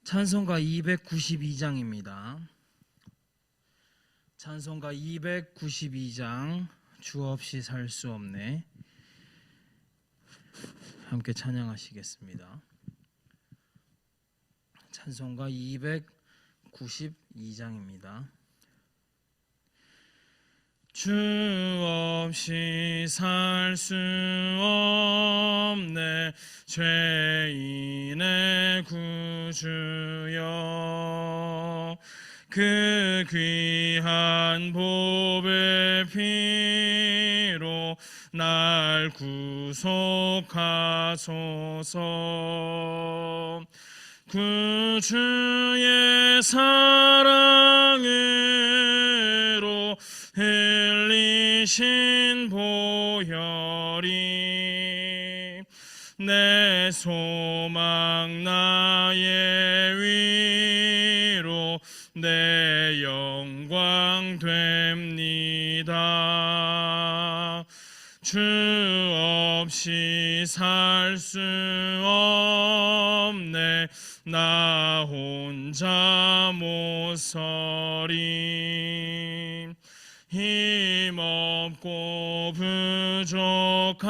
찬송가 292장입니다. 찬송가 292장 주 없이 살 수 없네. 함께 찬양하시겠습니다. 찬송가 292장입니다. 주 없이 살 수 없네 죄인의 구주여, 그 귀한 보배 피로 날 구속하소서. 구주의 사랑으로 흘리신 보혈이 내 소망 나의 위로 내 영광 됩니다. 주 없이 살 수 없네 나 혼자 못 서리. 힘없고 부족하며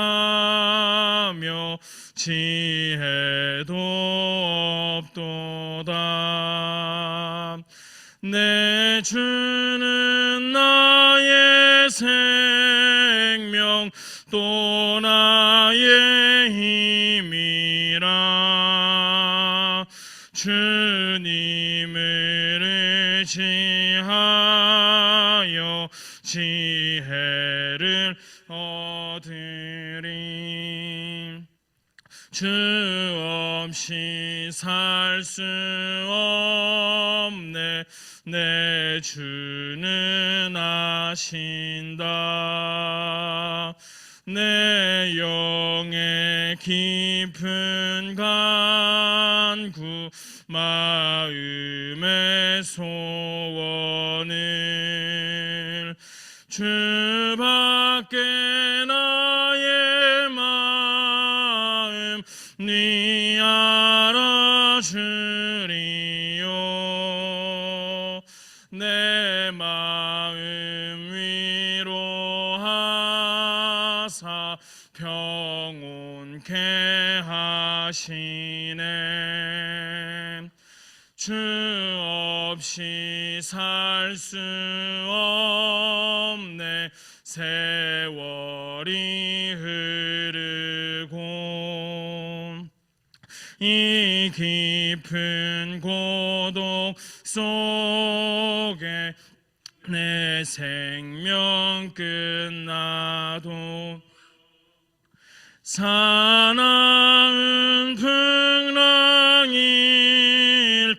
지혜도 없도다. 내 주는 나의 생명 또 나의 힘이라. 주님을 의지하여 지혜를 얻으리. 주 없이 살 수 없네 내 주는 아신다. 내 영의 깊은 간구 마음의 소원을 주밖에 나의 마음 네 알아주리요. 내 마음 위로하사 평온케 하시네. 주 없이 살 수 없네 세월이 흐르고 이 깊은 고독 속에 내 생명 끝나도 사나운 풍랑일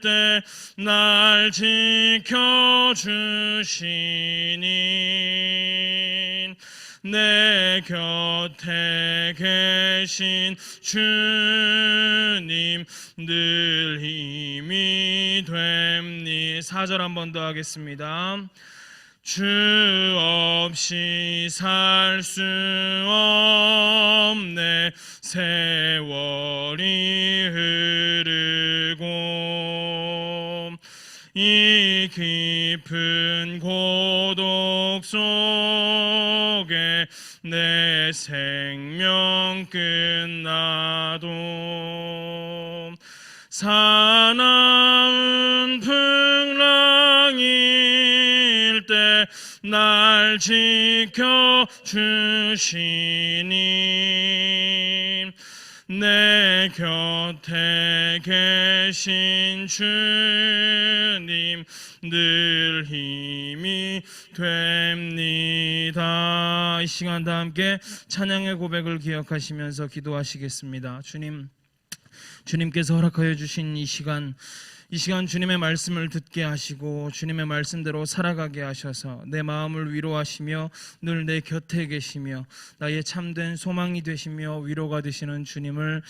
때 날 지켜주시니 내 곁에 계신 주님 늘 힘이 됩니. 4절 한 번 더 하겠습니다. 주 없이 살 수 없네 세월이 흐르고 이 깊은 고독 속에 내 생명 끝나도 사나운 풍랑일 때 날 지켜주시니 내 곁에 계신 주님 늘 힘이 됩니다. 이 시간 다 함께 찬양의 고백을 기억하시면서 기도하시겠습니다. 주님께서 허락하여 주신 이 시간 주님의 말씀을 듣게 하시고 주님의 말씀대로 살아가게 하셔서 내 마음을 위로하시며 늘 내 곁에 계시며 나의 참된 소망이 되시며 위로가 되시는 주님을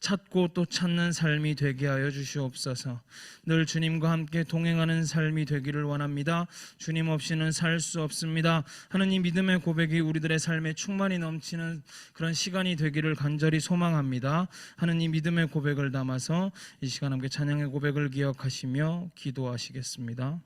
찾고 또 찾는 삶이 되게 하여 주시옵소서. 늘 주님과 함께 동행하는 삶이 되기를 원합니다. 주님 없이는 살 수 없습니다 하는 이 믿음의 고백이 우리들의 삶에 충만히 넘치는 그런 시간이 되기를 간절히 소망합니다 하는 이 믿음의 고백을 담아서 이 시간 함께 찬양의 고백을 기억 기억하시며 기도하시겠습니다.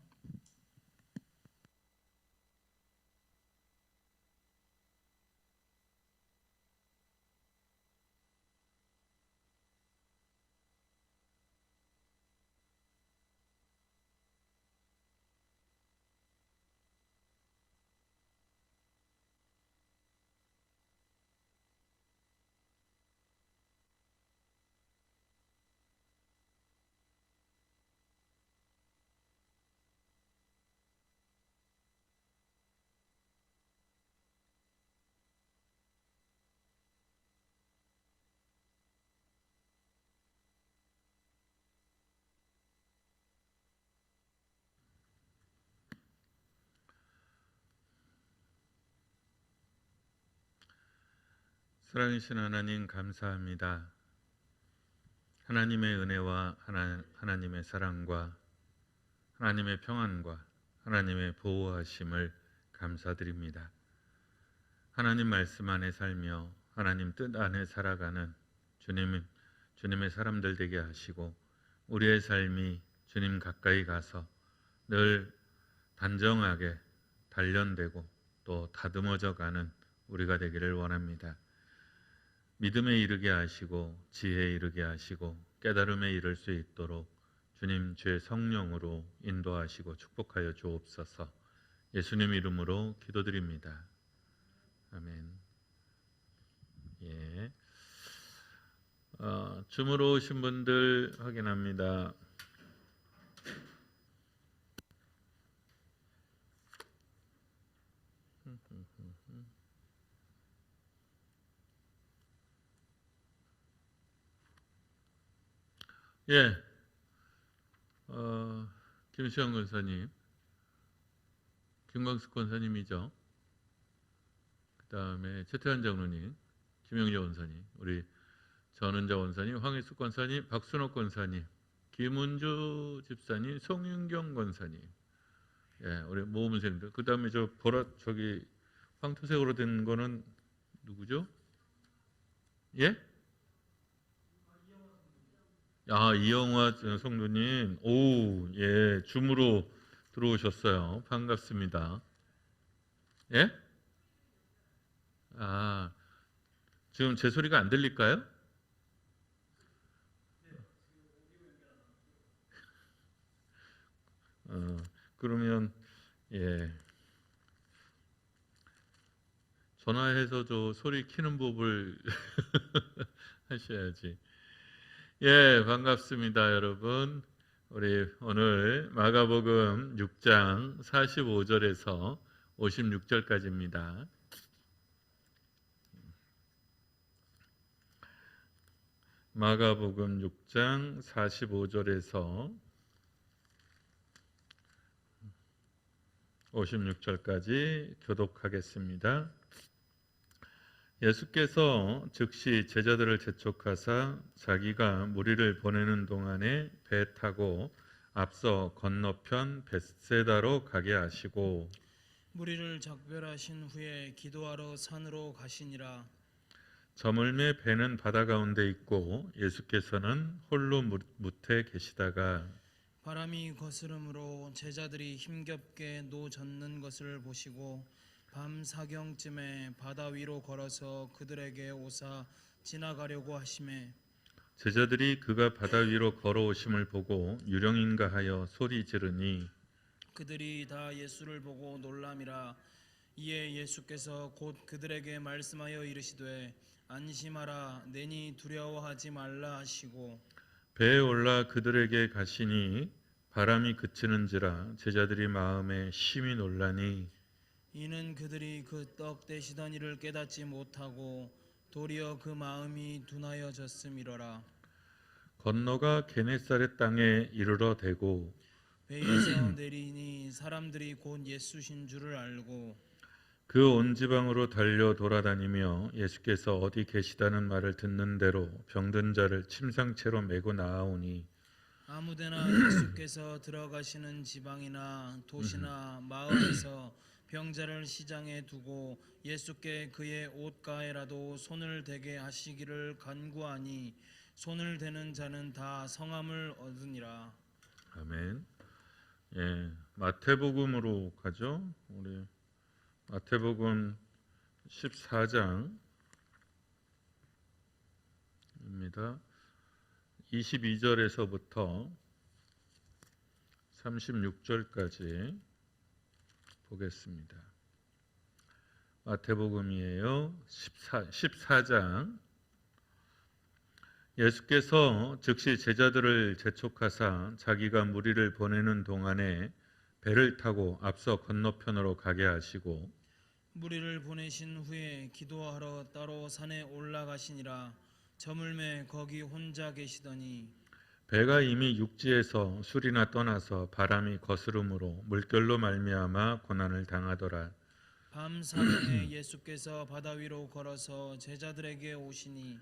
살아계신 하나님 감사합니다. 하나님의 은혜와 하나님의 사랑과 하나님의 평안과 하나님의 보호하심을 감사드립니다. 하나님 말씀 안에 살며 하나님 뜻 안에 살아가는 주님의 사람들 되게 하시고 우리의 삶이 주님 가까이 가서 늘 단정하게 단련되고 또 다듬어져 가는 우리가 되기를 원합니다. 믿음에 이르게 하시고 지혜에 이르게 하시고 깨달음에 이를 수 있도록 주님 주의 성령으로 인도하시고 축복하여 주옵소서. 예수님 이름으로 기도드립니다. 아멘. 예. 줌으로 오신 분들 확인합니다. 예. 김수영 권사님, 김광숙 권사님이죠. 그 다음에 최태환 장로님, 김영재 원사님, 우리 전은자 원사님, 황희숙 권사님, 박순옥 권사님, 김은주 집사님, 송윤경 권사님, 예, 우리 모험생들. 그 다음에 저기 황토색으로 된 거는 누구죠? 예? 이영화 성도님, 예, 줌으로 들어오셨어요. 반갑습니다. 예? 지금 제 소리가 안 들릴까요? 그러면 예, 전화해서 저 소리 키는 법을 하셔야지. 예, 반갑습니다, 여러분. 우리 오늘 마가복음 6장 45절에서 56절까지입니다. 마가복음 6장 45절에서 56절까지 교독하겠습니다. 예수께서 즉시 제자들을 재촉하사 자기가 무리를 보내는 동안에 배 타고 앞서 건너편 벳세다로 가게 하시고 무리를 작별하신 후에 기도하러 산으로 가시니라. 저물매 배는 바다 가운데 있고 예수께서는 홀로 무태 계시다가 바람이 거스름으로 제자들이 힘겹게 노 젓는 것을 보시고 밤 사경쯤에 바다 위로 걸어서 그들에게 오사 지나가려고 하심에 제자들이 그가 바다 위로 걸어오심을 보고 유령인가 하여 소리 지르니 그들이 다 예수를 보고 놀람이라. 이에 예수께서 곧 그들에게 말씀하여 이르시되 안심하라 내니 두려워하지 말라 하시고 배에 올라 그들에게 가시니 바람이 그치는지라 제자들이 마음에 심히 놀라니 이는 그들이 그 떡 떼시던 일을 깨닫지 못하고 도리어 그 마음이 둔하여졌음이로라. 건너가 게네사렛 땅에 이르러 대고 배에서 내리니 사람들이 곧 예수신 줄을 알고 그 온 지방으로 달려 돌아다니며 예수께서 어디 계시다는 말을 듣는 대로 병든 자를 침상채로 메고 나아오니 아무데나 예수께서 들어가시는 지방이나 도시나 마을에서 병자를 시장에 두고 예수께 그의 옷가에라도 손을 대게 하시기를 간구하니 손을 대는 자는 다 성함을 얻으니라. 아멘. 예, 마태복음으로 가죠. 우리 마태복음 14장입니다. 22절에서부터 36절까지 보겠습니다. 마태복음이에요. 14장. 예수께서 즉시 제자들을 재촉하사 자기가 무리를 보내는 동안에 배를 타고 앞서 건너편으로 가게 하시고 무리를 보내신 후에 기도하러 따로 산에 올라가시니라. 저물매 거기 혼자 계시더니 배가 이미 육지에서 술이나 떠나서 바람이 거스름으로 물결로 말미암아 고난을 당하더라. 밤 사경에 예수께서 바다 위로 걸어서 제자들에게 오시니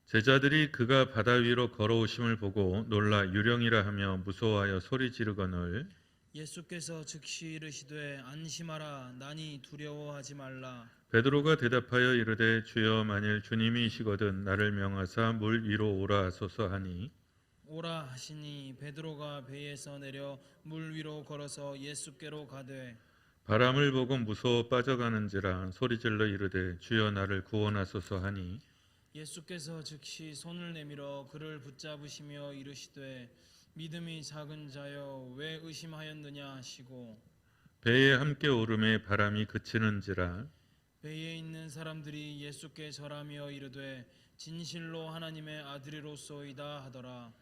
제자들이 그가 바다 위로 걸어오심을 보고 놀라 유령이라 하며 무서워하여 소리 지르거늘 예수께서 즉시 이르시되 안심하라 나니 두려워하지 말라. 베드로가 대답하여 이르되 주여 만일 주님이시거든 나를 명하사 물 위로 오라 하소서 하니 오라 하시니 베드로가 배에서 내려 물 위로 걸어서 예수께로 가되 바람을 보고 무서워 빠져가는지라 소리질러 이르되 주여 나를 구원하소서 하니 예수께서 즉시 손을 내밀어 그를 붙잡으시며 이르시되 믿음이 작은 자여 왜 의심하였느냐 하시고 배에 함께 오름에 바람이 그치는지라 배에 있는 사람들이 예수께 절하며 이르되 진실로 하나님의 아들이로소이다 하더라.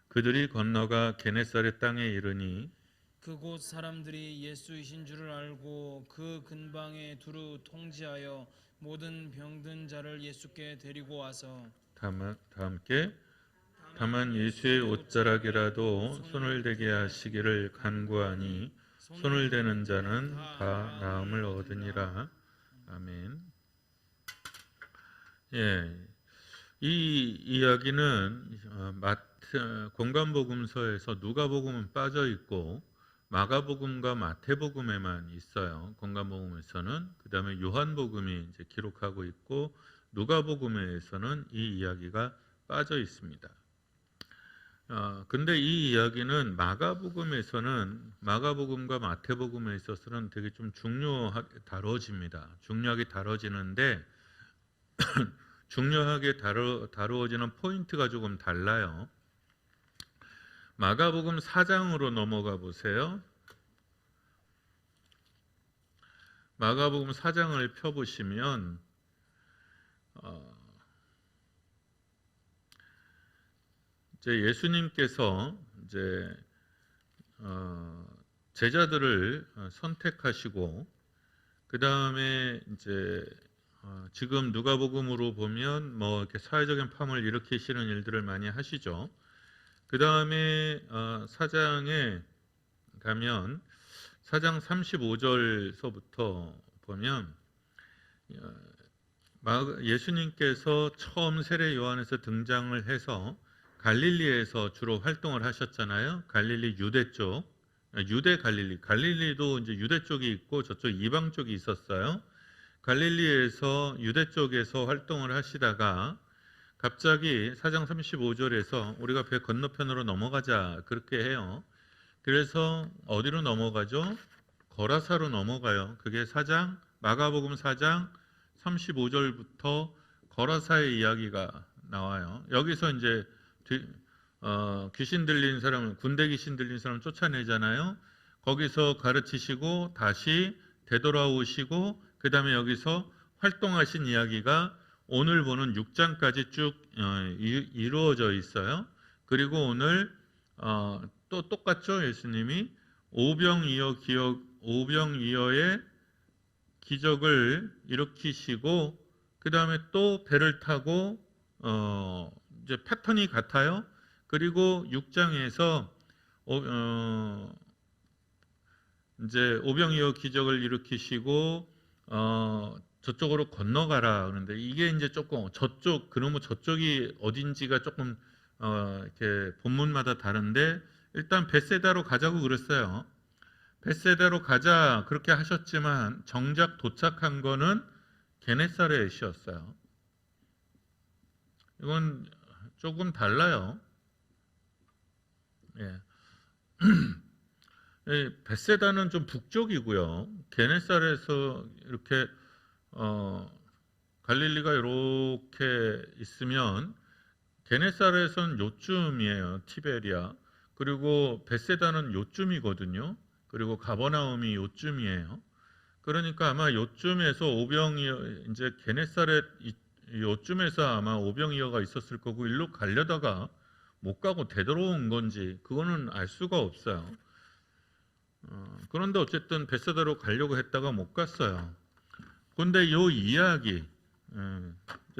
그들이 건너가 게네사렛 땅에 이르니 그곳 사람들이 예수이신 줄을 알고 그 근방에 두루 통지하여 모든 병든 자를 예수께 데리고 와서 다만 예수의 옷자락이라도 손을 대게 하시기를 간구하니 손을 대는 자는 다 나음을 얻으니라. 아멘. 예, 이 이야기는 공관복음서에서 누가복음은 빠져 있고 마가복음과 마태복음에만 있어요. 공관복음에서는 그다음에 요한복음이 이제 기록하고 있고 누가복음에서는 이 이야기가 빠져 있습니다. 근데 이 이야기는 마가복음과 마태복음에 있어서는 되게 좀 중요하게 다뤄집니다. 중요하게 다뤄지는데 중요하게 다루어지는 포인트가 조금 달라요. 마가복음 4장으로 넘어가 보세요. 마가복음 4장을 펴보시면 이제 예수님께서 이제 제자들을 선택하시고 그 다음에 이제 지금 누가복음으로 보면 뭐 이렇게 사회적인 파문을 일으키시는 일들을 많이 하시죠. 그 다음에 4장에 가면 4장 35절서부터 보면 예수님께서 처음 세례 요한에서 등장을 해서 갈릴리에서 주로 활동을 하셨잖아요. 갈릴리 유대 쪽, 유대 갈릴리도 이제 유대 쪽이 있고 저쪽 이방 쪽이 있었어요. 갈릴리에서 유대 쪽에서 활동을 하시다가 갑자기 4장 35절에서 우리가 배 건너편으로 넘어가자 그렇게 해요. 그래서 어디로 넘어가죠? 거라사로 넘어가요. 그게 마가복음 4장 35절부터 거라사의 이야기가 나와요. 여기서 이제 귀신 들린 사람, 군대 귀신 들린 사람 쫓아내잖아요. 거기서 가르치시고 다시 되돌아오시고 그 다음에 여기서 활동하신 이야기가 오늘 보는 6장까지 쭉 이루어져 있어요. 그리고 오늘 또 똑같죠. 예수님이 오병이어의 기적을 일으키시고 그 다음에 또 배를 타고 이제 패턴이 같아요. 그리고 6장에서 이제 오병이어 기적을 일으키시고 저쪽으로 건너가라 그러는데 이게 이제 조금 그러면 저쪽이 어딘지가 조금 이렇게 본문마다 다른데 일단 벳세다로 가자고 그랬어요. 벳세다로 가자 그렇게 하셨지만 정작 도착한 거는 게네사렛이었어요. 이건 조금 달라요. 예. 벳세다는 좀 북쪽이고요. 게네사렛에서 이렇게 갈릴리가 이렇게 있으면 게네사렛은 요쯤이에요. 티베리아. 그리고 벳세다는 요쯤이거든요. 그리고 가버나움이 요쯤이에요. 그러니까 아마 요쯤에서 오병이어 이제 게네사렛 요쯤에서 아마 오병이어가 있었을 거고 일로 가려다가 못 가고 되돌아온 건지 그거는 알 수가 없어요. 그런데 어쨌든 벳세다로 가려고 했다가 못 갔어요. 근데 요 이야기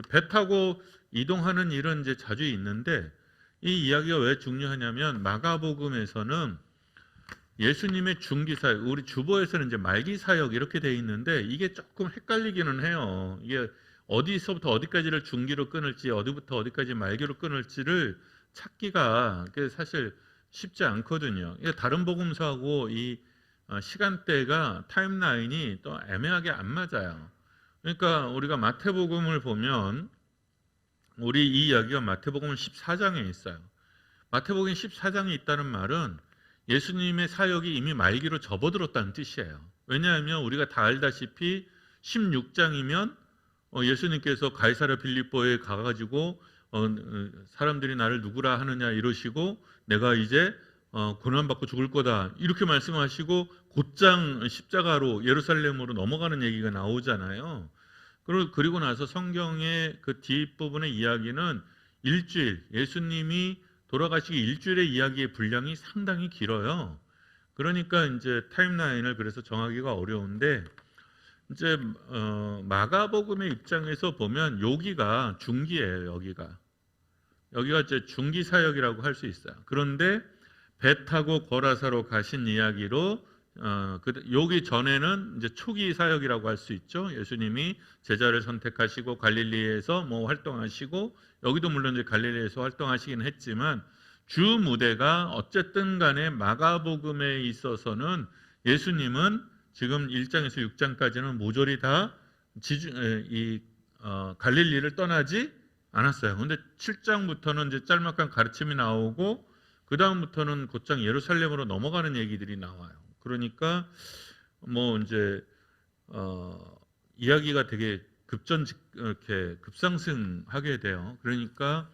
배 타고 이동하는 일은 이제 자주 있는데 이 이야기가 왜 중요하냐면 마가복음에서는 예수님의 중기 사역, 우리 주보에서는 이제 말기 사역 이렇게 돼 있는데 이게 조금 헷갈리기는 해요. 이게 어디서부터 어디까지를 중기로 끊을지, 어디부터 어디까지 말기로 끊을지를 찾기가 사실 쉽지 않거든요. 이게 다른 복음서하고 이 시간대가 타임라인이 또 애매하게 안 맞아요. 그러니까 우리가 마태복음을 보면 우리 이 이야기가 마태복음 14장에 있어요. 마태복음 14장에 있다는 말은 예수님의 사역이 이미 말기로 접어들었다는 뜻이에요. 왜냐하면 우리가 다 알다시피 16장이면 예수님께서 가이사랴 빌립보에 가가지고 사람들이 나를 누구라 하느냐 이러시고 내가 이제 고난받고 죽을 거다 이렇게 말씀하시고 곧장 십자가로 예루살렘으로 넘어가는 얘기가 나오잖아요. 그리고 나서 성경의 그 뒷부분의 이야기는 일주일, 예수님이 돌아가시기 일주일의 이야기의 분량이 상당히 길어요. 그러니까 이제 타임라인을 그래서 정하기가 어려운데 이제 마가복음의 입장에서 보면 여기가 중기예요. 여기가 이제 중기 사역이라고 할 수 있어요. 그런데 배 타고 거라사로 가신 이야기로 여기 전에는 이제 초기 사역이라고 할 수 있죠. 예수님이 제자를 선택하시고 갈릴리에서 뭐 활동하시고 여기도 물론 이제 갈릴리에서 활동하시긴 했지만 주 무대가 어쨌든 간에 마가복음에 있어서는 예수님은 지금 1장에서 6장까지는 모조리 다 갈릴리를 떠나지 않았어요. 근데 7장부터는 이제 짤막한 가르침이 나오고 그 다음부터는 곧장 예루살렘으로 넘어가는 얘기들이 나와요. 그러니까 뭐 이제 이야기가 되게 이렇게 급상승하게 돼요. 그러니까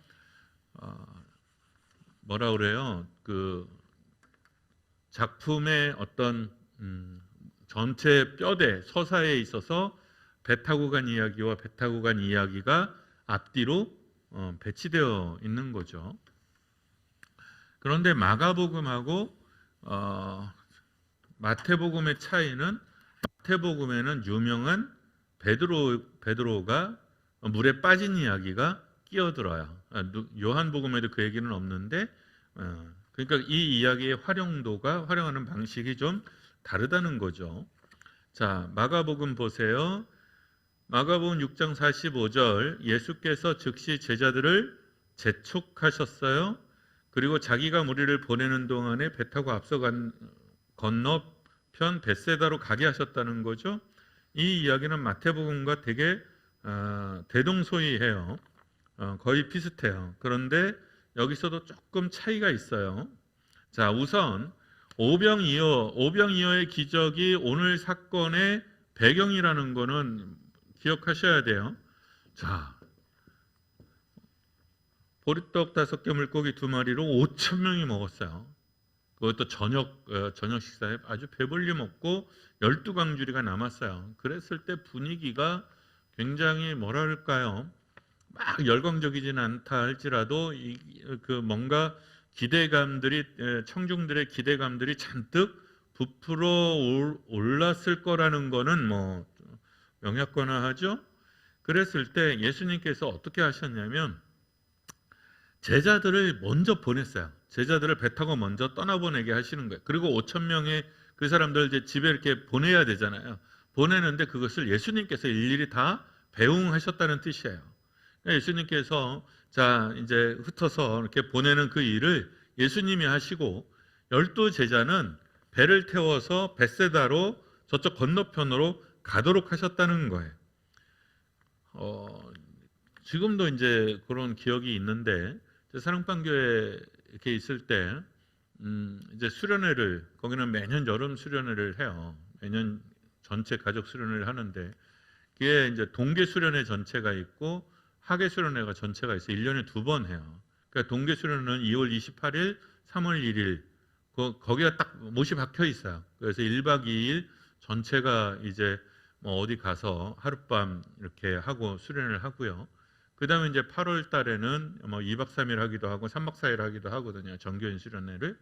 뭐라 그래요? 그 작품의 어떤 전체 뼈대 서사에 있어서 배 타고 간 이야기와 배 타고 간 이야기가 앞뒤로 배치되어 있는 거죠. 그런데 마가복음하고 마태복음의 차이는 마태복음에는 유명한 베드로가 물에 빠진 이야기가 끼어들어요. 요한복음에도 그 얘기는 없는데 그러니까 이 이야기의 활용하는 방식이 좀 다르다는 거죠. 자, 마가복음 보세요. 마가복음 6장 45절 예수께서 즉시 제자들을 재촉하셨어요. 그리고 자기가 무리를 보내는 동안에 배 타고 앞서간 건너편 벳세다로 가게 하셨다는 거죠. 이 이야기는 마태복음과 되게 대동소이해요. 거의 비슷해요. 그런데 여기서도 조금 차이가 있어요. 자, 우선 오병이어의 기적이 오늘 사건의 배경이라는 거는 기억하셔야 돼요. 자, 보리떡 5개 물고기 2마리로 5,000명이 먹었어요. 그것도 저녁 식사에 아주 배불리 먹고 12광주리가 남았어요. 그랬을 때 분위기가 굉장히 뭐랄까요? 막 열광적이지는 않다 할지라도 뭔가 청중들의 기대감들이 잔뜩 부풀어 올랐을 거라는 거는 뭐 명약관화하죠. 그랬을 때 예수님께서 어떻게 하셨냐면 제자들을 먼저 보냈어요. 제자들을 배 타고 먼저 떠나보내게 하시는 거예요. 그리고 5,000명의 그 사람들 이제 집에 이렇게 보내야 되잖아요. 보내는데 그것을 예수님께서 일일이 다 배웅하셨다는 뜻이에요. 예수님께서 자 이제 흩어서 이렇게 보내는 그 일을 예수님이 하시고 12제자는 배를 태워서 벳세다로 저쪽 건너편으로 가도록 하셨다는 거예요. 지금도 이제 그런 기억이 있는데 사랑방교회 이렇게 있을 때 이제 수련회를 거기는 매년 여름 수련회를 해요. 매년 전체 가족 수련회를 하는데 그게 이제 동계 수련회 전체가 있고 하계 수련회가 전체가 있어. 1년에 2번 해요. 그러니까 동계 수련회는 2월 28일, 3월 1일 거기가 딱 못이 박혀 있어요. 그래서 1박 2일 전체가 이제 뭐 어디 가서 하룻밤 이렇게 하고 수련을 하고요. 그다음에 이제 8월 달에는 뭐 2박 3일 하기도 하고 3박 4일 하기도 하거든요. 정교인 수련회를.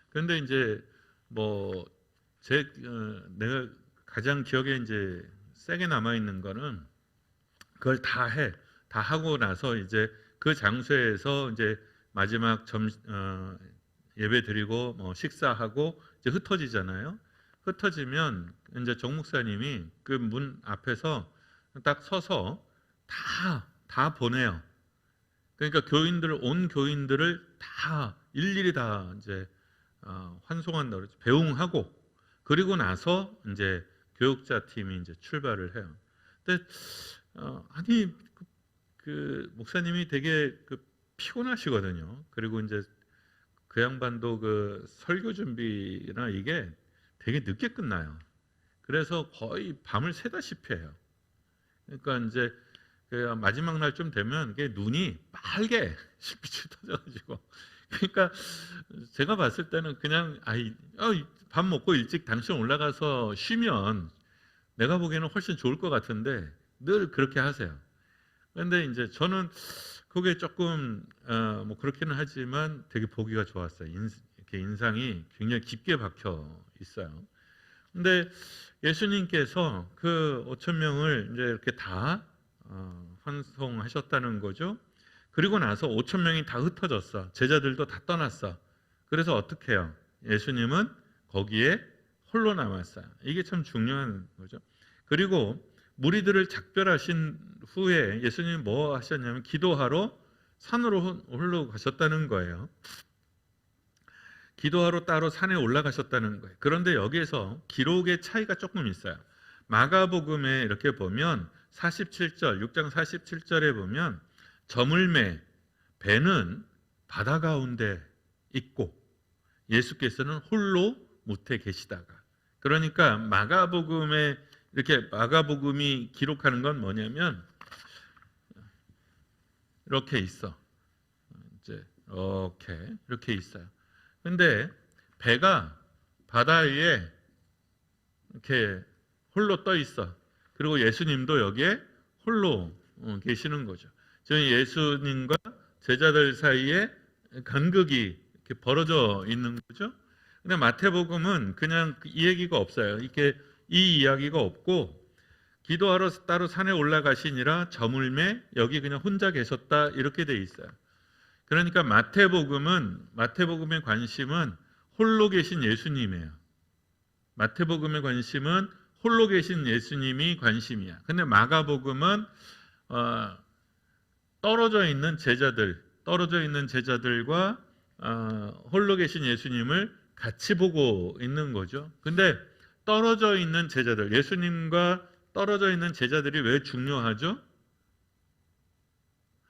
그런데 이제 뭐 내가 가장 기억에 이제 세게 남아 있는 거는 그걸 다 해. 다 하고 나서 이제 그 장소에서 이제 마지막 예배 드리고 뭐 식사하고 이제 흩어지잖아요. 흩어지면 이제 정 목사님이 그 문 앞에서 딱 서서 다 보내요. 그러니까 온 교인들을 다 일일이 다 이제 환송한다 그러죠. 배웅하고 그리고 나서 이제 교육자 팀이 이제 출발을 해요. 근데 아니 그 목사님이 되게 피곤하시거든요. 그리고 이제 그 양반도 그 설교 준비나 이게 되게 늦게 끝나요. 그래서 거의 밤을 새다시피 해요. 그러니까 이제 그 마지막 날쯤 되면 이게 눈이 빨개 빛이 터져가지고 그러니까 제가 봤을 때는 그냥 밥 먹고 일찍 당신 올라가서 쉬면 내가 보기에는 훨씬 좋을 것 같은데 늘 그렇게 하세요. 그런데 이제 저는 그게 조금 뭐 그렇기는 하지만 되게 보기가 좋았어요. 이렇게 인상이 굉장히 깊게 박혀 있어요. 근데 예수님께서 그 5천 명을 이제 이렇게 다 환송하셨다는 거죠. 그리고 나서 5천 명이 다 흩어졌어. 제자들도 다 떠났어. 그래서 어떻게 해요? 예수님은 거기에 홀로 남았어요. 이게 참 중요한 거죠. 그리고 무리들을 작별하신 후에 예수님이 뭐 하셨냐면 기도하러 산으로 홀로 가셨다는 거예요. 기도하러 따로 산에 올라가셨다는 거예요. 그런데 여기에서 기록의 차이가 조금 있어요. 마가복음에 이렇게 보면 47절, 6장 47절에 보면 저물매 배는 바다 가운데 있고 예수께서는 홀로 무태 계시다가 그러니까 마가복음이 기록하는 건 뭐냐면 이렇게 있어. 이제 이렇게 있어요. 근데 배가 바다 위에 이렇게 홀로 떠 있어. 그리고 예수님도 여기에 홀로 계시는 거죠. 저는 예수님과 제자들 사이에 간극이 이렇게 벌어져 있는 거죠. 근데 마태복음은 그냥 이 얘기가 없어요. 이렇게 이 이야기가 없고 기도하러 따로 산에 올라가시니라 저물매 여기 그냥 혼자 계셨다 이렇게 돼 있어요. 그러니까 마태복음의 관심은 홀로 계신 예수님이에요. 마태복음의 관심은 홀로 계신 예수님이 관심이야. 근데 마가복음은 떨어져 있는 제자들과 홀로 계신 예수님을 같이 보고 있는 거죠. 근데 떨어져 있는 제자들, 예수님과 떨어져 있는 제자들이 왜 중요하죠?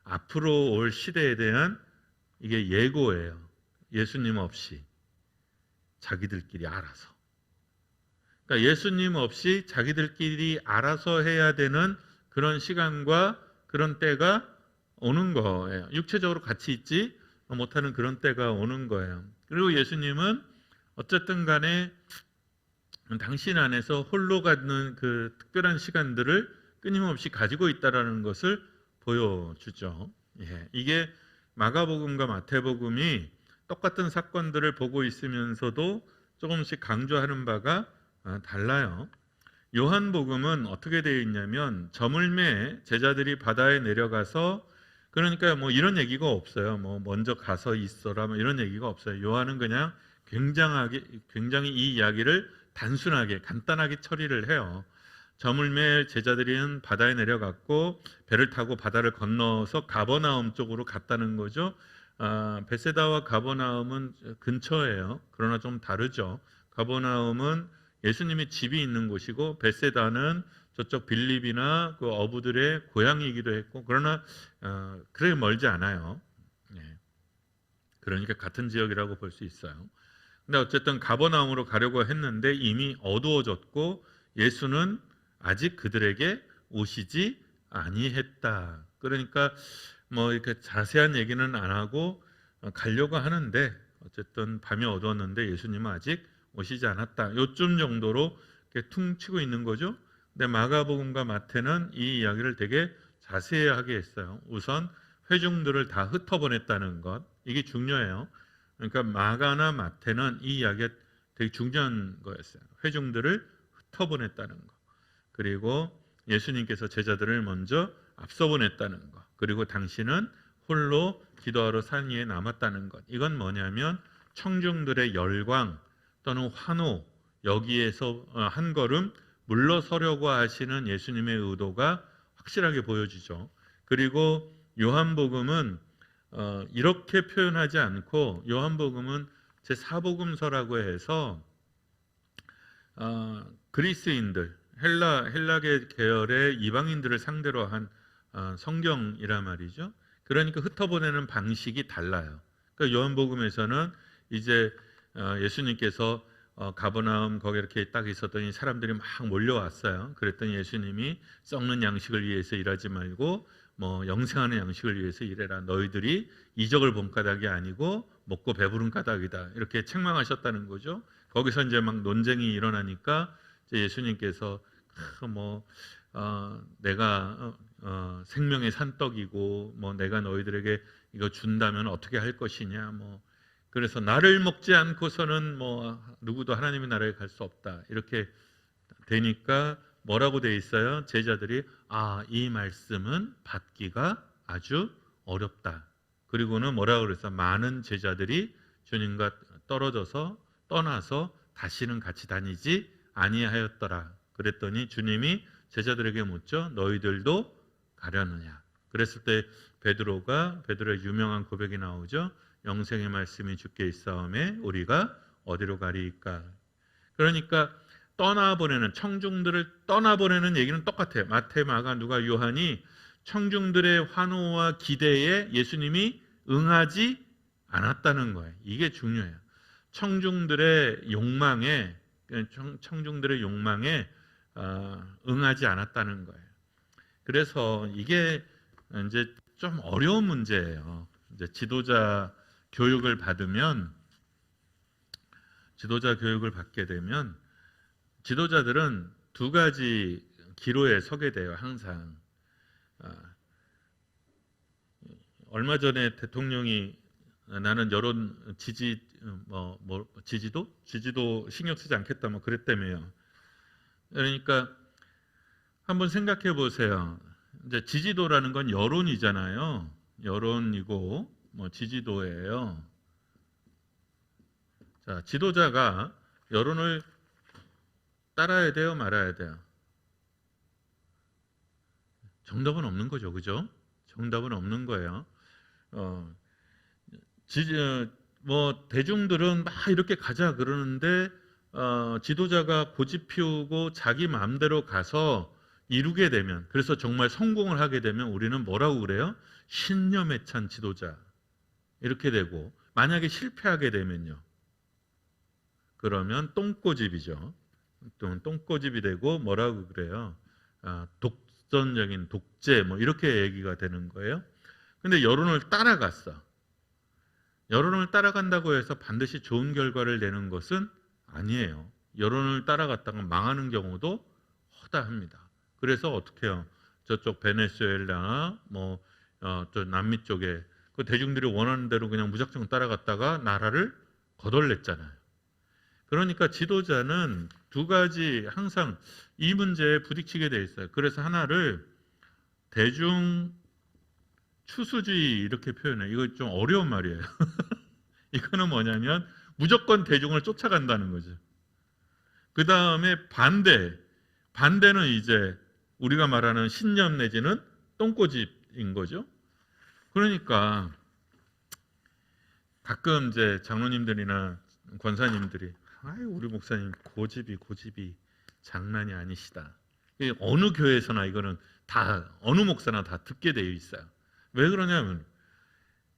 앞으로 올 시대에 대한 이게 예고예요. 예수님 없이 자기들끼리 알아서. 그러니까 예수님 없이 자기들끼리 알아서 해야 되는 그런 시간과 그런 때가 오는 거예요. 육체적으로 같이 있지 못하는 그런 때가 오는 거예요. 그리고 예수님은 어쨌든 간에 당신 안에서 홀로 갖는 그 특별한 시간들을 끊임없이 가지고 있다라는 것을 보여주죠. 이게 마가복음과 마태복음이 똑같은 사건들을 보고 있으면서도 조금씩 강조하는 바가 달라요. 요한복음은 어떻게 되어 있냐면 저물매 제자들이 바다에 내려가서 그러니까 뭐 이런 얘기가 없어요. 뭐 먼저 가서 있어라 뭐 이런 얘기가 없어요. 요한은 그냥 굉장히 이 이야기를 단순하게 간단하게 처리를 해요. 저물매 제자들은 바다에 내려갔고 배를 타고 바다를 건너서 가버나움 쪽으로 갔다는 거죠. 베세다와 가버나움은 근처예요. 그러나 좀 다르죠. 가버나움은 예수님의 집이 있는 곳이고 베세다는 저쪽 빌립이나 그 어부들의 고향이기도 했고 그러나 그렇게 멀지 않아요. 그러니까 같은 지역이라고 볼 수 있어요. 근데 어쨌든 가버나움으로 가려고 했는데 이미 어두워졌고 예수는 아직 그들에게 오시지 아니했다. 그러니까 뭐 이렇게 자세한 얘기는 안 하고 가려고 하는데 어쨌든 밤이 어두웠는데 예수님은 아직 오시지 않았다. 요쯤 정도로 이렇게 퉁치고 있는 거죠. 근데 마가복음과 마태는 이 이야기를 되게 자세하게 했어요. 우선 회중들을 다 흩어보냈다는 것, 이게 중요해요. 그러니까 마가나 마태는 이 이야기가 되게 중요한 거였어요. 회중들을 흩어보냈다는 것, 그리고 예수님께서 제자들을 먼저 앞서 보냈다는 것, 그리고 당신은 홀로 기도하러 산 위에 남았다는 것. 이건 뭐냐면 청중들의 열광 또는 환호, 여기에서 한 걸음 물러서려고 하시는 예수님의 의도가 확실하게 보여지죠. 그리고 요한복음은 이렇게 표현하지 않고, 요한복음은 제4복음서라고 해서 그리스인들, 헬라계 계열의 이방인들을 상대로 한 성경이란 말이죠. 그러니까 흩어보내는 방식이 달라요. 그러니까 요한복음에서는 이제 예수님께서 가버나움 거기 이렇게 딱 있었더니 사람들이 막 몰려왔어요. 그랬더니 예수님이 썩는 양식을 위해서 일하지 말고 뭐 영생하는 양식을 위해서 일해라. 너희들이 이적을 본 까닭이 아니고 먹고 배부른 까닭이다. 이렇게 책망하셨다는 거죠. 거기서 이제 막 논쟁이 일어나니까 이제 예수님께서 내가 생명의 산떡이고 뭐 내가 너희들에게 이거 준다면 어떻게 할 것이냐, 뭐 그래서 나를 먹지 않고서는 뭐 누구도 하나님의 나라에 갈 수 없다, 이렇게 되니까 뭐라고 돼 있어요? 제자들이 이 말씀은 받기가 아주 어렵다. 그리고는 뭐라고 그랬어? 많은 제자들이 주님과 떠나서 다시는 같이 다니지 아니하였더라. 그랬더니 주님이 제자들에게 묻죠. 너희들도 가려느냐? 그랬을 때 베드로의 유명한 고백이 나오죠. 영생의 말씀이 주께 있사오매 우리가 어디로 가리이까? 그러니까 청중들을 떠나보내는 얘기는 똑같아요. 마태, 마가, 누가, 요한이 청중들의 환호와 기대에 예수님이 응하지 않았다는 거예요. 이게 중요해요. 청중들의 욕망에 응하지 않았다는 거예요. 그래서 이게 이제 좀 어려운 문제예요. 이제 지도자 교육을 받게 되면 지도자들은 두 가지 기로에 서게 돼요. 항상. 얼마 전에 대통령이 나는 여론 지지도 신경 쓰지 않겠다 뭐 그랬다며요. 그러니까 한번 생각해 보세요. 이제 지지도라는 건 여론이잖아요. 여론이고 뭐 지지도예요. 자, 지도자가 여론을 따라야 돼요, 말아야 돼요? 정답은 없는 거죠, 그죠? 정답은 없는 거예요. 대중들은 막 이렇게 가자 그러는데 지도자가 고집 피우고 자기 마음대로 가서 이루게 되면, 그래서 정말 성공을 하게 되면 우리는 뭐라고 그래요? 신념에 찬 지도자, 이렇게 되고, 만약에 실패하게 되면요, 그러면 똥꼬집이죠. 똥꼬집이 되고 뭐라고 그래요? 독선적인 독재, 뭐 이렇게 얘기가 되는 거예요. 근데 여론을 따라갔어. 여론을 따라간다고 해서 반드시 좋은 결과를 내는 것은 아니에요. 여론을 따라갔다가 망하는 경우도 허다합니다. 그래서 어떻게 해요? 저쪽 베네수엘라나 저 남미 쪽에 그 대중들이 원하는 대로 그냥 무작정 따라갔다가 나라를 거덜냈잖아요. 그러니까 지도자는 두 가지 항상 이 문제에 부딪히게 돼 있어요. 그래서 하나를 대중 추수주의 이렇게 표현해요. 이거 좀 어려운 말이에요. 이거는 뭐냐면 무조건 대중을 쫓아간다는 거죠. 그 다음에 반대는 이제 우리가 말하는 신념 내지는 똥꼬집인 거죠. 그러니까 가끔 이제 장로님들이나 권사님들이 우리 목사님 고집이 장난이 아니시다. 어느 교회에서나 이거는 다 어느 목사나 다 듣게 되어 있어요. 왜 그러냐면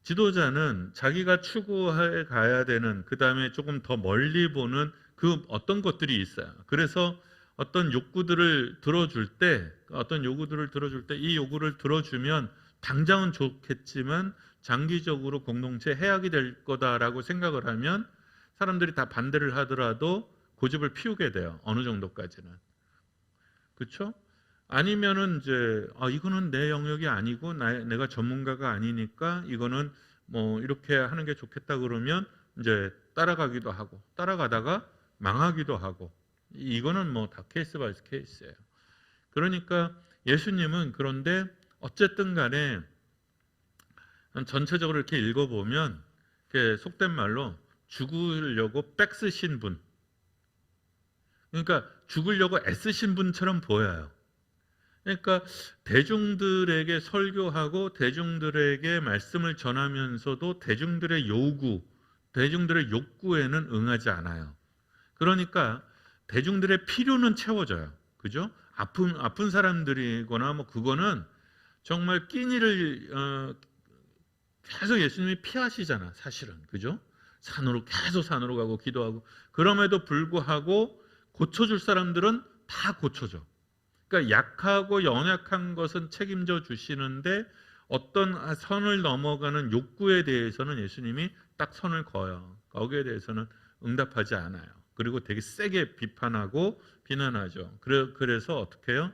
지도자는 자기가 추구해 가야 되는, 그 다음에 조금 더 멀리 보는 그 어떤 것들이 있어요. 그래서 어떤 요구들을 들어줄 때, 이 요구를 들어주면 당장은 좋겠지만 장기적으로 공동체 해악이 될 거다라고 생각을 하면 사람들이 다 반대를 하더라도 고집을 피우게 돼요. 어느 정도까지는. 그렇죠? 아니면은 이제 이거는 내 영역이 아니고 내가 전문가가 아니니까 이거는 뭐 이렇게 하는 게 좋겠다 그러면 이제 따라가기도 하고, 따라가다가 망하기도 하고, 이거는 뭐 다 케이스 바이 케이스예요. 그러니까 예수님은, 그런데 어쨌든 간에 전체적으로 이렇게 읽어보면 이렇게 속된 말로 죽으려고 빽쓰신 분, 그러니까 죽으려고 애쓰신 분처럼 보여요. 그러니까 대중들에게 설교하고 대중들에게 말씀을 전하면서도 대중들의 욕구에는 응하지 않아요. 그러니까 대중들의 필요는 채워져요. 그죠? 아픈 사람들이거나 뭐 그거는 정말 끼니를 계속 예수님이 피하시잖아, 사실은. 그죠? 계속 산으로 가고 기도하고, 그럼에도 불구하고 고쳐줄 사람들은 다 고쳐줘. 그러니까 약하고 연약한 것은 책임져 주시는데 어떤 선을 넘어가는 욕구에 대해서는 예수님이 딱 선을 그어요. 거기에 대해서는 응답하지 않아요. 그리고 되게 세게 비판하고 비난하죠. 그래서 어떻게 해요?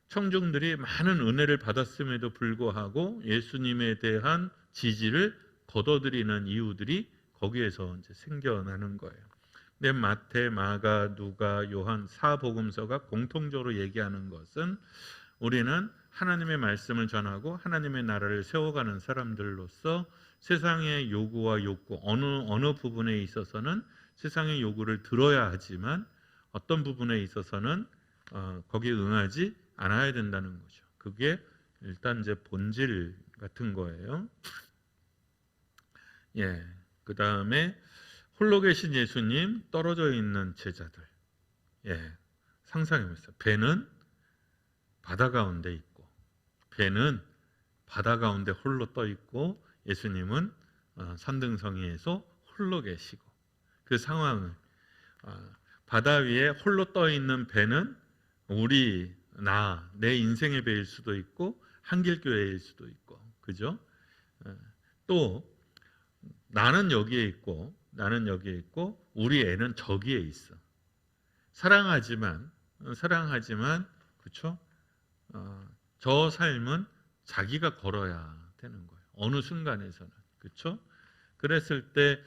청중들이 많은 은혜를 받았음에도 불구하고 예수님에 대한 지지를 거둬들이는 이유들이 거기에서 이제 생겨나는 거예요. 근데 마태, 마가, 누가, 요한, 사복음서가 공통적으로 얘기하는 것은 우리는 하나님의 말씀을 전하고 하나님의 나라를 세워가는 사람들로서 세상의 요구와 욕구, 어느 부분에 있어서는 세상의 요구를 들어야 하지만 어떤 부분에 있어서는 거기에 응하지 않아야 된다는 거죠. 그게 일단 이제 본질 같은 거예요. 예. 그 다음에 홀로 계신 예수님, 떨어져 있는 제자들. 예. 상상해보세요. 배는 바다 가운데 있고, 배는 바다 가운데 홀로 떠 있고, 예수님은 산등성이에서 홀로 계시고, 그 상황은 바다 위에 홀로 떠 있는 배는 내 인생의 배일 수도 있고 한길교회일 수도 있고, 그죠? 또 나는 여기에 있고 우리 애는 저기에 있어. 사랑하지만 그렇죠? 저 삶은 자기가 걸어야 되는 거예요. 어느 순간에서는. 그렇죠? 그랬을 때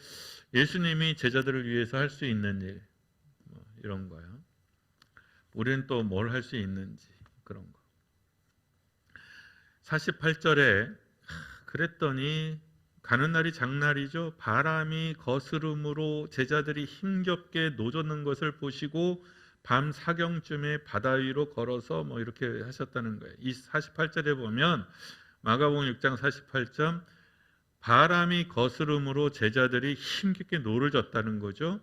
예수님이 제자들을 위해서 할 수 있는 일, 이런 거예요. 우리는 또 뭘 할 수 있는지, 그런 거. 48절에 그랬더니 가는 날이 장날이죠. 바람이 거스름으로 제자들이 힘겹게 노젓는 것을 보시고 밤 사경쯤에 바다 위로 걸어서 뭐 이렇게 하셨다는 거예요. 이 48절에 보면, 마가복음 6장 48절, 바람이 거스름으로 제자들이 힘겹게 노를 졌다는 거죠.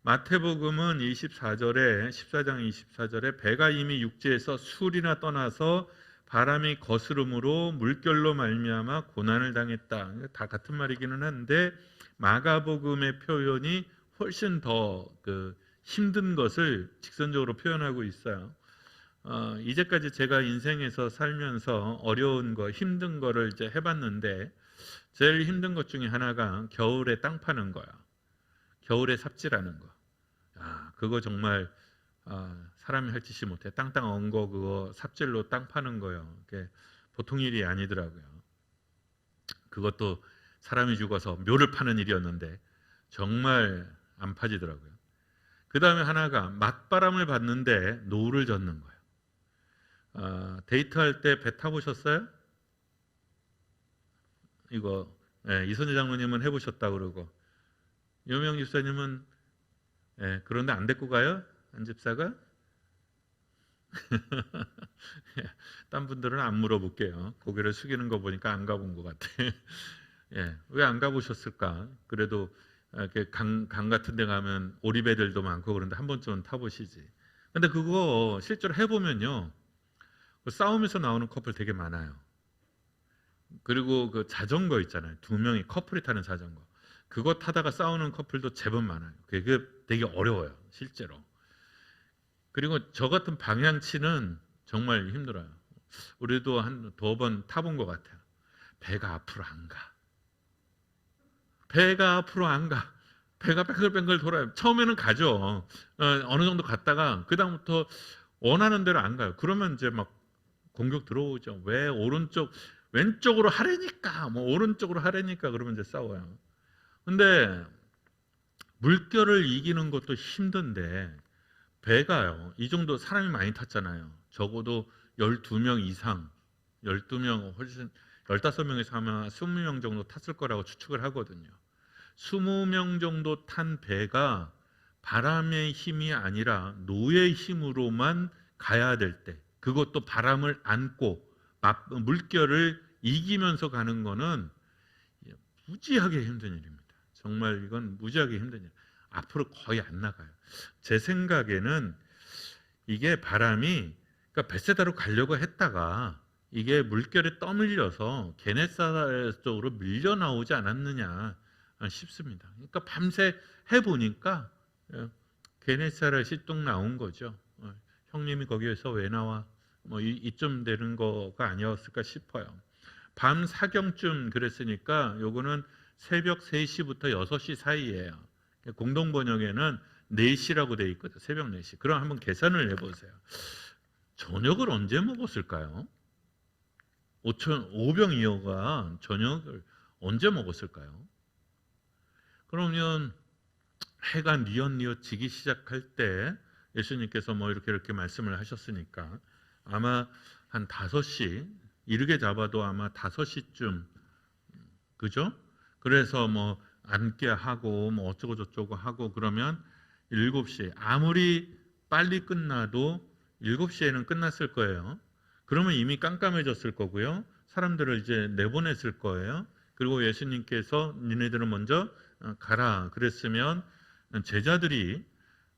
마태복음은 14장 24절에 배가 이미 육지에서 술이나 떠나서 바람이 거스름으로 물결로 말미암아 고난을 당했다. 다 같은 말이기는 한데 마가복음의 표현이 훨씬 더 힘든 것을 직선적으로 표현하고 있어요. 이제까지 제가 인생에서 살면서 어려운 거, 힘든 거를 이제 해봤는데 제일 힘든 것 중에 하나가 겨울에 땅 파는 거야. 겨울에 삽질하는 거. 그거 정말 사람이 할 짓이 못해. 땅땅 엉 거 그거 삽질로 땅 파는 거요. 그게 보통 일이 아니더라고요. 그것도 사람이 죽어서 묘를 파는 일이었는데 정말 안 파지더라고요. 그 다음에 하나가 맞바람을 봤는데 노를 젓는 거예요. 데이트할 때 배 타보셨어요? 이거 이선재 장로님은 해보셨다 그러고, 유명 집사님은 그런데 안 데리고 가요? 안 집사가? 딴 분들은 안 물어볼게요. 고개를 숙이는 거 보니까 안 가본 것 같아. 왜 안 가보셨을까? 그래도 이렇게 강 같은 데 가면 오리배들도 많고 그런데 한 번쯤은 타보시지. 근데 그거 실제로 해보면요, 싸우면서 나오는 커플 되게 많아요. 그리고 그 자전거 있잖아요. 두 명이 커플이 타는 자전거. 그거 타다가 싸우는 커플도 제법 많아요. 그게 되게 어려워요, 실제로. 그리고 저 같은 방향치는 정말 힘들어요. 우리도 한 두 번 타본 것 같아요. 배가 앞으로 안 가. 배가 앞으로 안 가. 배가 뱅글뱅글 돌아요. 처음에는 가죠. 어느 정도 갔다가 그 다음부터 원하는 대로 안 가요. 그러면 이제 막 공격 들어오죠. 왜 왼쪽으로 하래니까, 뭐 오른쪽으로 하래니까 그러면 이제 싸워요. 근데 물결을 이기는 것도 힘든데 배가요. 이 정도 사람이 많이 탔잖아요. 적어도 12명 이상, 12명 훨씬 15명에서 아마 20명 정도 탔을 거라고 추측을 하거든요. 20명 정도 탄 배가 바람의 힘이 아니라 노의 힘으로만 가야 될 때, 그것도 바람을 안고 물결을 이기면서 가는 거는 무지하게 힘든 일입니다. 정말 이건 무지하게 힘든 일. 앞으로 거의 안 나가요. 제 생각에는 이게 바람이, 그러니까 벳세다로 가려고 했다가 이게 물결에 떠밀려서 게네사렛 쪽으로 밀려 나오지 않았느냐 싶습니다. 그러니까 밤새 해보니까 게네사렛이 뚝 나온 거죠. 형님이 거기에서 왜 나와? 뭐 이쯤 되는 거가 아니었을까 싶어요. 밤 사경쯤 그랬으니까 요거는 새벽 3시부터 6시 사이예요. 공동 번역에는 4시라고 돼 있거든요. 새벽 4시. 그럼 한번 계산을 해보세요. 저녁을 언제 먹었을까요? 오병이어가 저녁을 언제 먹었을까요? 그러면 해가 뉘엿뉘엿 지기 시작할 때 예수님께서 뭐 이렇게 말씀을 하셨으니까 아마 한 5시, 이르게 잡아도 아마 5시쯤, 그죠? 그래서 뭐 앉게 하고 뭐 어쩌고 저쩌고 하고 그러면 7시, 아무리 빨리 끝나도 7시에는 끝났을 거예요. 그러면 이미 깜깜해졌을 거고요. 사람들을 이제 내보냈을 거예요. 그리고 예수님께서 니네들은 먼저 가라 그랬으면 제자들이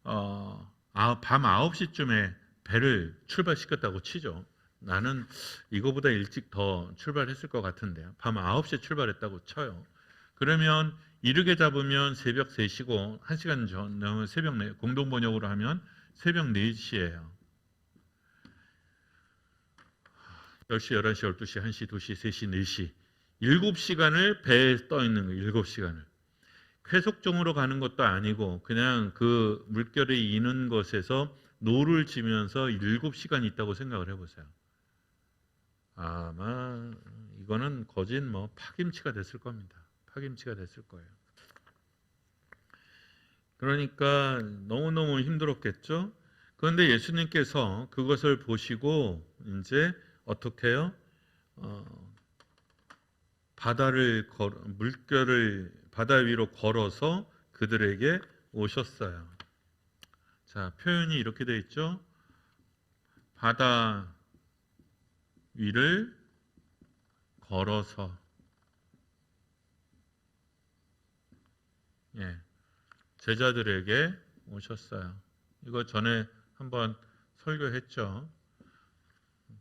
밤 9시쯤에 배를 출발시켰다고 치죠. 나는 이거보다 일찍 더 출발했을 것 같은데요. 밤 9시에 출발했다고 쳐요. 그러면 이르게 잡으면 새벽 3시고 1시간 전 새벽 공동 번역으로 하면 새벽 4시예요. 10시, 11시, 12시, 1시, 2시, 3시, 4시 7시간을 배에 떠 있는 거예요. 7시간을. 회속종으로 가는 것도 아니고 그냥 그 물결이 이는 것에서 노를 지면서 7시간 있다고 생각을 해보세요. 아마 이거는 거진 뭐 파김치가 됐을 겁니다. 파김치가 됐을 거예요. 그러니까 너무너무 힘들었겠죠. 그런데 예수님께서 그것을 보시고 이제 어떻게 해요? 물결을 바다 위로 걸어서 그들에게 오셨어요. 자, 표현이 이렇게 되어 있죠. 바다 위를 걸어서, 제자들에게 오셨어요. 이거 전에 한번 설교했죠.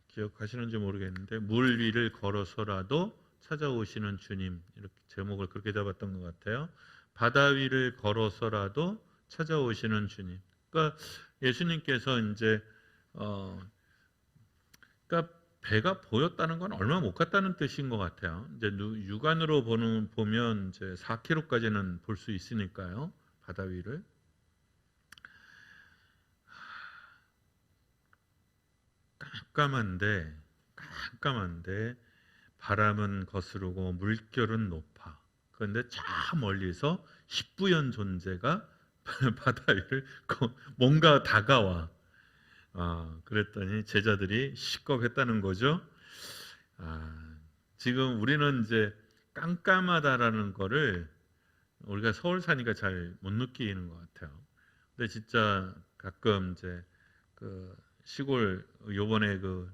기억하시는지 모르겠는데 물 위를 걸어서라도 찾아오시는 주님, 이렇게 제목을 그렇게 잡았던 것 같아요. 바다 위를 걸어서라도 찾아오시는 주님. 그러니까 예수님께서 이제 그러니까 배가 보였다는 건 얼마 못 갔다는 뜻인 것 같아요. 이제 육안으로 보면 이제 4km까지는 볼 수 있으니까요. 바다 위를. 깜깜한데 바람은 거스르고 물결은 높아. 그런데 저 멀리서 십부연 존재가 바다 위를 뭔가 다가와. 그랬더니 제자들이 시겁했다는 거죠. 지금 우리는 이제 깜깜하다라는 거를 우리가 서울 사니까 잘 못 느끼는 것 같아요. 근데 진짜 가끔 이제 그 시골 요번에 그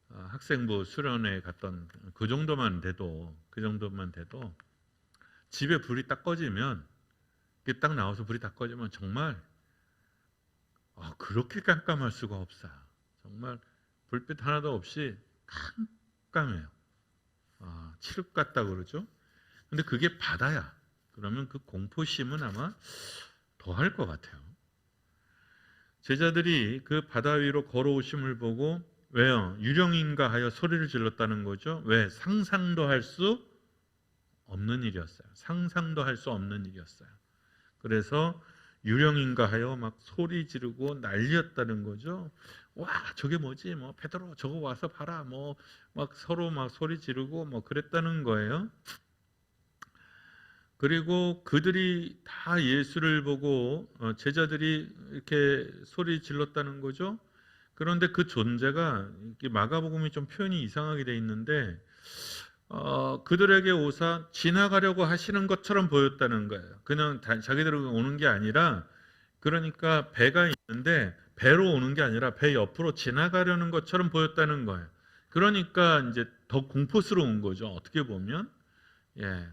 학생부 수련회 갔던 그 정도만 돼도 집에 불이 딱 꺼지면 이게 딱 나와서 불이 딱 꺼지면 정말 그렇게 깜깜할 수가 없어. 정말 불빛 하나도 없이 깜깜해요. 칠흑 같다 그러죠. 근데 그게 바다야. 그러면 그 공포심은 아마 더 할 것 같아요. 제자들이 그 바다 위로 걸어오심을 보고 왜요? 유령인가 하여 소리를 질렀다는 거죠. 왜? 상상도 할 수 없는 일이었어요. 상상도 할 수 없는 일이었어요. 그래서 유령인가 하여 막 소리 지르고 난리였다는 거죠. 와, 저게 뭐지? 뭐 베드로 저거 와서 봐라. 뭐 막 서로 막 소리 지르고 뭐 그랬다는 거예요. 그리고 그들이 다 예수를 보고 제자들이 이렇게 소리 질렀다는 거죠. 그런데 그 존재가 마가복음이 좀 표현이 이상하게 돼 있는데 그들에게 오사 지나가려고 하시는 것처럼 보였다는 거예요. 그냥 자기들이 오는 게 아니라 그러니까 배가 있는데 배로 오는 게 아니라 배 옆으로 지나가려는 것처럼 보였다는 거예요. 그러니까 이제 더 공포스러운 거죠. 어떻게 보면 예.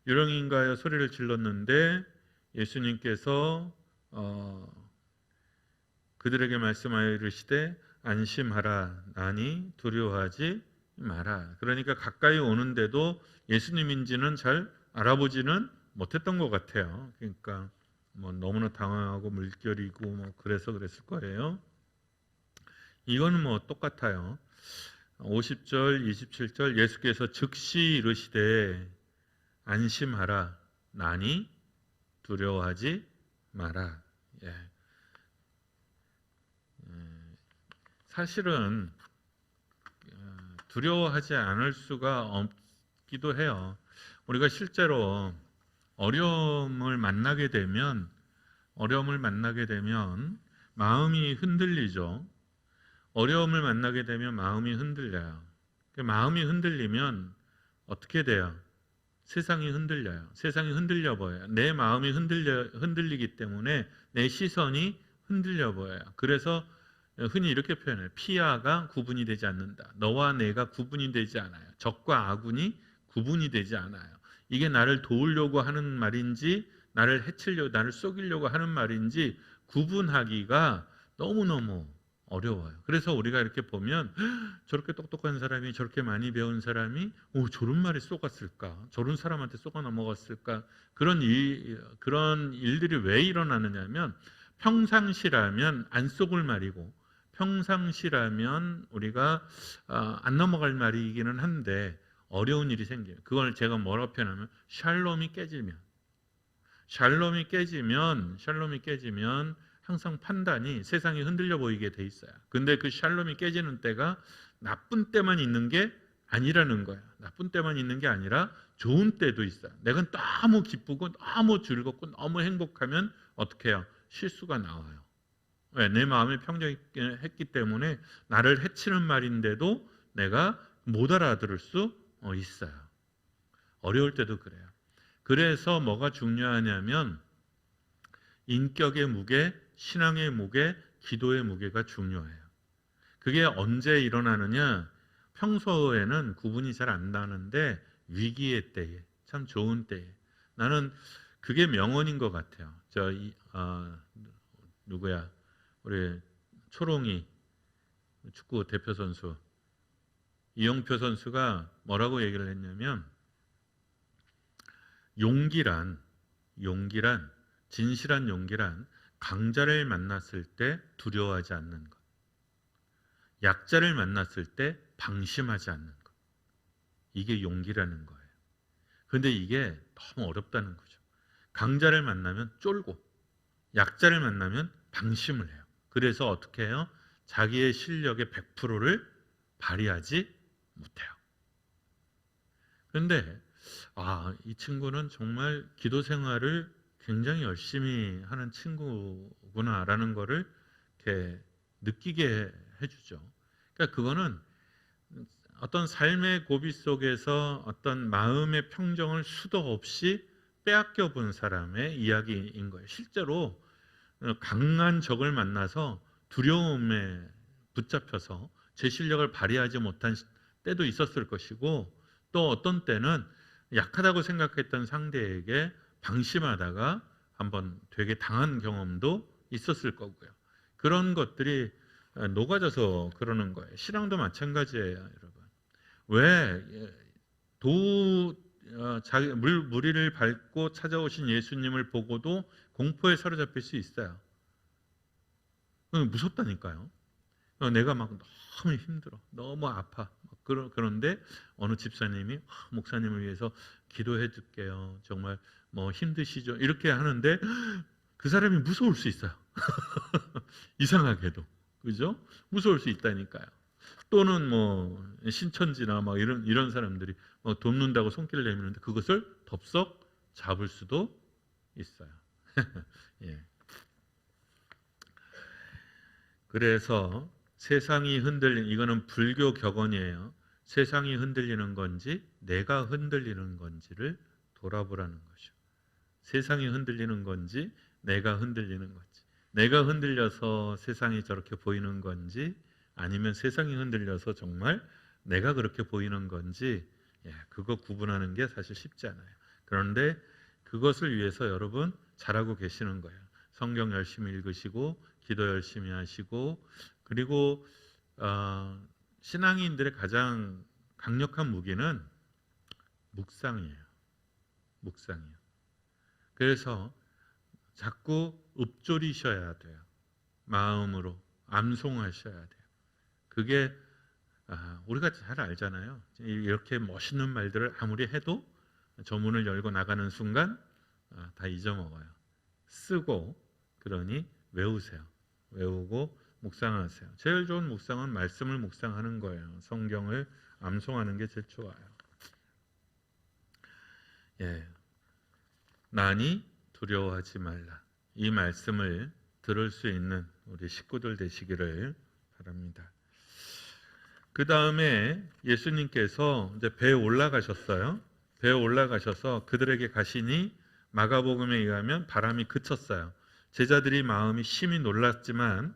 유령인가요 소리를 질렀는데 예수님께서 그들에게 말씀하여 이르시되 안심하라 나니 두려워하지 마라. 그러니까 가까이 오는데도 예수님인지는 잘 알아보지는 못했던 것 같아요. 그러니까 뭐 너무나 당황하고 물결이고 뭐 그래서 그랬을 거예요. 이거는 뭐 똑같아요. 50절 27절 예수께서 즉시 이르시되 안심하라 나니 두려워하지 마라. 예. 사실은 두려워하지 않을 수가 없기도 해요. 우리가 실제로 어려움을 만나게 되면 마음이 흔들리죠. 어려움을 만나게 되면 마음이 흔들려요. 마음이 흔들리면 어떻게 돼요? 세상이 흔들려요. 세상이 흔들려 보여요. 내 마음이 흔들리기 때문에 내 시선이 흔들려 보여요. 그래서 흔히 이렇게 표현해요. 피아가 구분이 되지 않는다. 너와 내가 구분이 되지 않아요. 적과 아군이 구분이 되지 않아요. 이게 나를 도우려고 하는 말인지 나를 해치려고 나를 속이려고 하는 말인지 구분하기가 너무너무 어려워요. 그래서 우리가 이렇게 보면 저렇게 똑똑한 사람이 저렇게 많이 배운 사람이 저런 말에 속았을까? 저런 사람한테 속아 넘어갔을까? 그런 일들이 왜 일어나느냐면 평상시라면 안 속을 말이고 평상시라면 우리가 안 넘어갈 말이기는 한데 어려운 일이 생겨요. 그걸 제가 뭐라고 표현하면 샬롬이 깨지면 항상 판단이 세상이 흔들려 보이게 돼 있어요. 근데 그 샬롬이 깨지는 때가 나쁜 때만 있는 게 아니라는 거예요. 나쁜 때만 있는 게 아니라 좋은 때도 있어요. 내가 너무 기쁘고 너무 즐겁고 너무 행복하면 어떻게 해요? 실수가 나와요. 왜? 내 마음이 평정했기 때문에 나를 해치는 말인데도 내가 못 알아들을 수 있어요. 어려울 때도 그래요. 그래서 뭐가 중요하냐면 인격의 무게, 신앙의 무게, 기도의 무게가 중요해요. 그게 언제 일어나느냐? 평소에는 구분이 잘 안 나는데 위기의 때에, 참 좋은 때에 나는 그게 명언인 것 같아요. 누구야? 우리 초롱이 축구 대표 선수 이영표 선수가 뭐라고 얘기를 했냐면 용기란 진실한 용기란 강자를 만났을 때 두려워하지 않는 것, 약자를 만났을 때 방심하지 않는 것, 이게 용기라는 거예요. 그런데 이게 너무 어렵다는 거죠. 강자를 만나면 쫄고 약자를 만나면 방심을 해요. 그래서 어떻게 해요? 자기의 실력의 100%를 발휘하지 못해요. 그런데 이 친구는 정말 기도 생활을 굉장히 열심히 하는 친구구나라는 거를 이렇게 느끼게 해주죠. 그러니까 그거는 어떤 삶의 고비 속에서 어떤 마음의 평정을 수도 없이 빼앗겨 본 사람의 이야기인 거예요. 실제로 강한 적을 만나서 두려움에 붙잡혀서 제 실력을 발휘하지 못한 때도 있었을 것이고 또 어떤 때는 약하다고 생각했던 상대에게 방심하다가 한번 되게 당한 경험도 있었을 거고요. 그런 것들이 녹아져서 그러는 거예요. 신앙도 마찬가지예요, 여러분. 왜도 자기 무리를 밟고 찾아오신 예수님을 보고도 공포에 사로잡힐 수 있어요. 무섭다니까요. 내가 막 너무 힘들어, 너무 아파. 그런데 어느 집사님이 목사님을 위해서 기도해 줄게요. 정말 뭐 힘드시죠? 이렇게 하는데 그 사람이 무서울 수 있어요. 이상하게도, 그죠? 무서울 수 있다니까요. 또는 뭐 신천지나 막 이런 사람들이 뭐 돕는다고 손길 내미는데 그것을 덥석 잡을 수도 있어요. 예. 그래서 세상이 흔들리는, 이거는 불교 격언이에요. 세상이 흔들리는 건지 내가 흔들리는 건지를 돌아보라는 것이죠. 세상이 흔들리는 건지 내가 흔들리는 건지, 내가 흔들려서 세상이 저렇게 보이는 건지, 아니면 세상이 흔들려서 정말 내가 그렇게 보이는 건지, 그거 구분하는 게 사실 쉽지 않아요. 그런데 그것을 위해서 여러분 잘하고 계시는 거예요. 성경 열심히 읽으시고 기도 열심히 하시고, 그리고 신앙인들의 가장 강력한 무기는 묵상이에요. 묵상이에요. 그래서 자꾸 읊조리셔야 돼요. 마음으로 암송하셔야 돼요. 그게 우리가 잘 알잖아요. 이렇게 멋있는 말들을 아무리 해도 저 문을 열고 나가는 순간 다 잊어먹어요. 쓰고, 그러니 외우세요. 외우고 묵상하세요. 제일 좋은 묵상은 말씀을 묵상하는 거예요. 성경을 암송하는 게 제일 좋아요. 나니 두려워하지 말라. 이 말씀을 들을 수 있는 우리 식구들 되시기를 바랍니다. 그 다음에 예수님께서 이제 배에 올라가셨어요. 배에 올라가셔서 그들에게 가시니 마가복음에 의하면 바람이 그쳤어요. 제자들이 마음이 심히 놀랐지만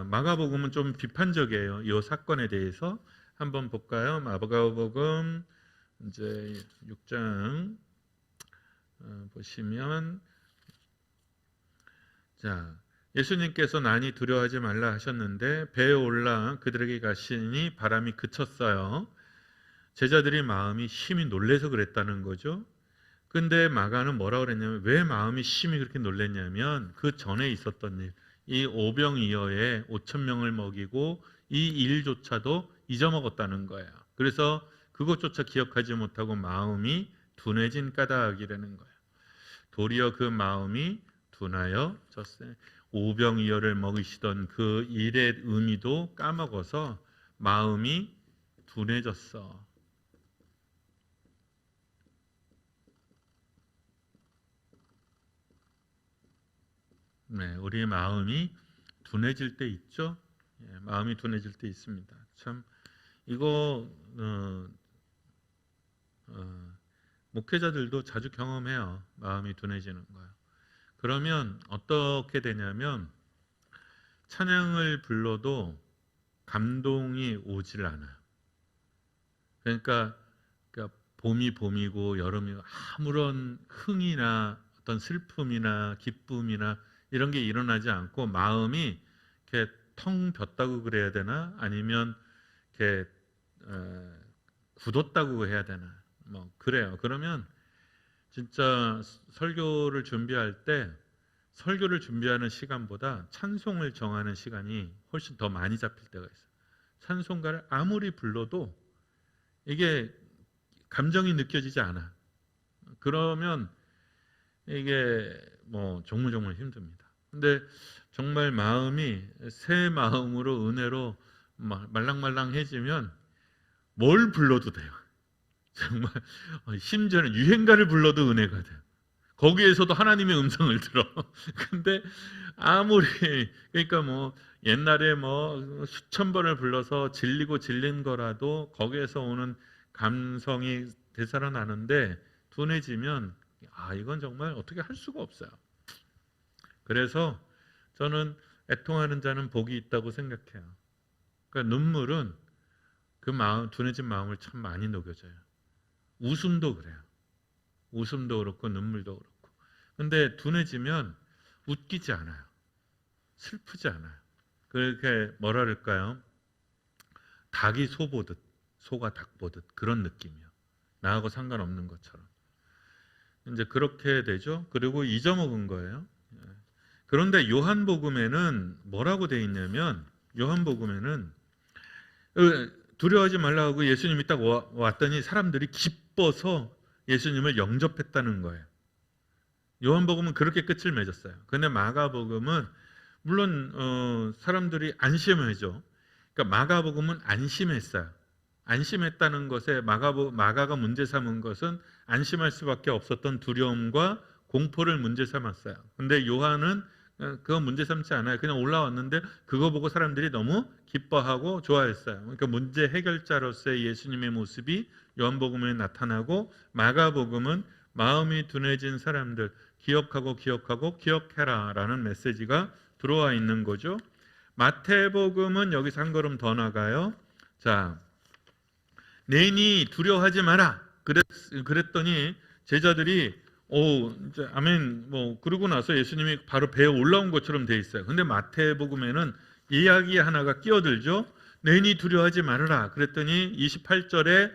마가복음은 좀 비판적이에요. 이 사건에 대해서 한번 볼까요? 마가복음 이제 6장 보시면, 자, 예수님께서 나니 두려워하지 말라 하셨는데 배에 올라 그들에게 가시니 바람이 그쳤어요. 제자들이 마음이 심히 놀래서 그랬다는 거죠. 근데 마가는 뭐라고 그랬냐면, 왜 마음이 심히 그렇게 놀랬냐면 그 전에 있었던 일, 이 오병이어에 5,000명을 먹이고 이 일조차도 잊어먹었다는 거예요. 그래서 그것조차 기억하지 못하고 마음이 둔해진 까닭이라는 거예요. 도리어 그 마음이 둔하여졌어요. 오병이어를 먹이시던 그 일의 의미도 까먹어서 마음이 둔해졌어. 네, 우리의 마음이 둔해질 때 있죠. 마음이 둔해질 때 있습니다. 참 이거 목회자들도 자주 경험해요. 마음이 둔해지는 거예요. 그러면 어떻게 되냐면 찬양을 불러도 감동이 오질 않아요. 그러니까 봄이 봄이고 여름이 아무런 흥이나 어떤 슬픔이나 기쁨이나 이런 게 일어나지 않고 마음이 이렇게 텅 볐다고 그래야 되나, 아니면 이렇게 굳었다고 해야 되나, 뭐 그래요. 그러면 진짜 설교를 준비할 때 설교를 준비하는 시간보다 찬송을 정하는 시간이 훨씬 더 많이 잡힐 때가 있어요. 찬송가를 아무리 불러도 이게 감정이 느껴지지 않아. 그러면 이게 뭐 정말 힘듭니다. 근데 정말 마음이 새 마음으로 은혜로 말랑말랑해지면 뭘 불러도 돼요. 정말 심지어는 유행가를 불러도 은혜가 돼요. 거기에서도 하나님의 음성을 들어. 근데 아무리, 그러니까 뭐 옛날에 뭐 수천 번을 불러서 질린 거라도 거기에서 오는 감성이 되살아나는데 둔해지면 이건 정말 어떻게 할 수가 없어요. 그래서 저는 애통하는 자는 복이 있다고 생각해요. 그러니까 눈물은 그 마음, 둔해진 마음을 참 많이 녹여줘요. 웃음도 그래요. 웃음도 그렇고 눈물도 그렇고. 근데 둔해지면 웃기지 않아요. 슬프지 않아요. 그렇게 뭐라 그럴까요? 닭이 소 보듯 소가 닭 보듯 그런 느낌이요. 나하고 상관없는 것처럼. 이제 그렇게 되죠. 그리고 잊어먹은 거예요. 그런데 요한복음에는 뭐라고 돼 있냐면 요한복음에는 두려워하지 말라고 예수님이 딱 왔더니 사람들이 기뻐서 예수님을 영접했다는 거예요. 요한복음은 그렇게 끝을 맺었어요. 근데 마가복음은 물론 사람들이 안심해죠. 그러니까 마가복음은 안심했어요. 안심했다는 것에 마가가 문제 삼은 것은 안심할 수밖에 없었던 두려움과 공포를 문제 삼았어요. 근데 요한은 그거 문제 삼지 않아요. 그냥 올라왔는데 그거 보고 사람들이 너무 기뻐하고 좋아했어요. 그러니까 문제 해결자로서의 예수님의 모습이 요한복음에 나타나고 마가복음은 마음이 둔해진 사람들 기억하고 기억해라 라는 메시지가 들어와 있는 거죠. 마태복음은 여기서 한 걸음 더 나가요. 자, 내니 두려워하지 마라. 그랬더니 제자들이 이제 아멘 그러고 나서 예수님이 바로 배에 올라온 것처럼 돼 있어요. 근데 마태복음에는 이야기 하나가 끼어들죠. 내니 두려워하지 말아라. 그랬더니 28절에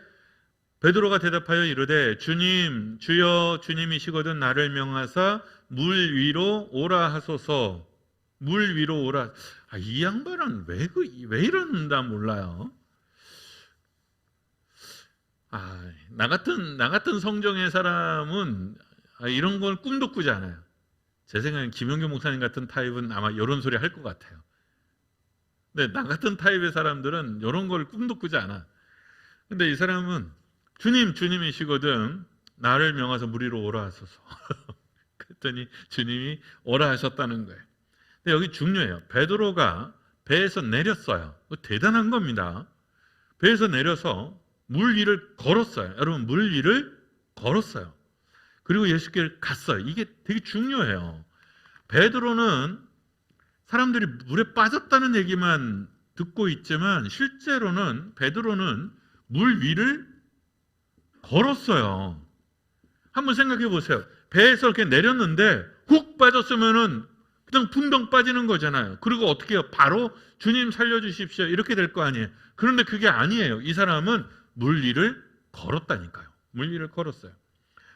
베드로가 대답하여 이르되 주님 주여 주님이시거든 나를 명하사 물 위로 오라 하소서. 물 위로 오라. 이 양반은 왜 이러는가 몰라요. 나 같은 성경의 사람은 이런 걸 꿈도 꾸지 않아요. 제 생각엔 김용규 목사님 같은 타입은 아마 이런 소리 할 것 같아요. 근데 나 같은 타입의 사람들은 이런 걸 꿈도 꾸지 않아. 근데 이 사람은 주님 주님이시거든 나를 명하사 물 위로 오라 하소서. 그랬더니 주님이 오라 하셨다는 거예요. 근데 여기 중요해요. 베드로가 배에서 내렸어요. 대단한 겁니다. 배에서 내려서 물 위를 걸었어요. 여러분 물 위를 걸었어요. 그리고 예수께 갔어요. 이게 되게 중요해요. 베드로는 사람들이 물에 빠졌다는 얘기만 듣고 있지만 실제로는 베드로는 물 위를 걸었어요. 한번 생각해 보세요. 배에서 이렇게 내렸는데 훅 빠졌으면은 그냥 붕덩 빠지는 거잖아요. 그리고 어떻게 해요? 바로 주님 살려주십시오. 이렇게 될 거 아니에요. 그런데 그게 아니에요. 이 사람은 물 위를 걸었다니까요. 물 위를 걸었어요.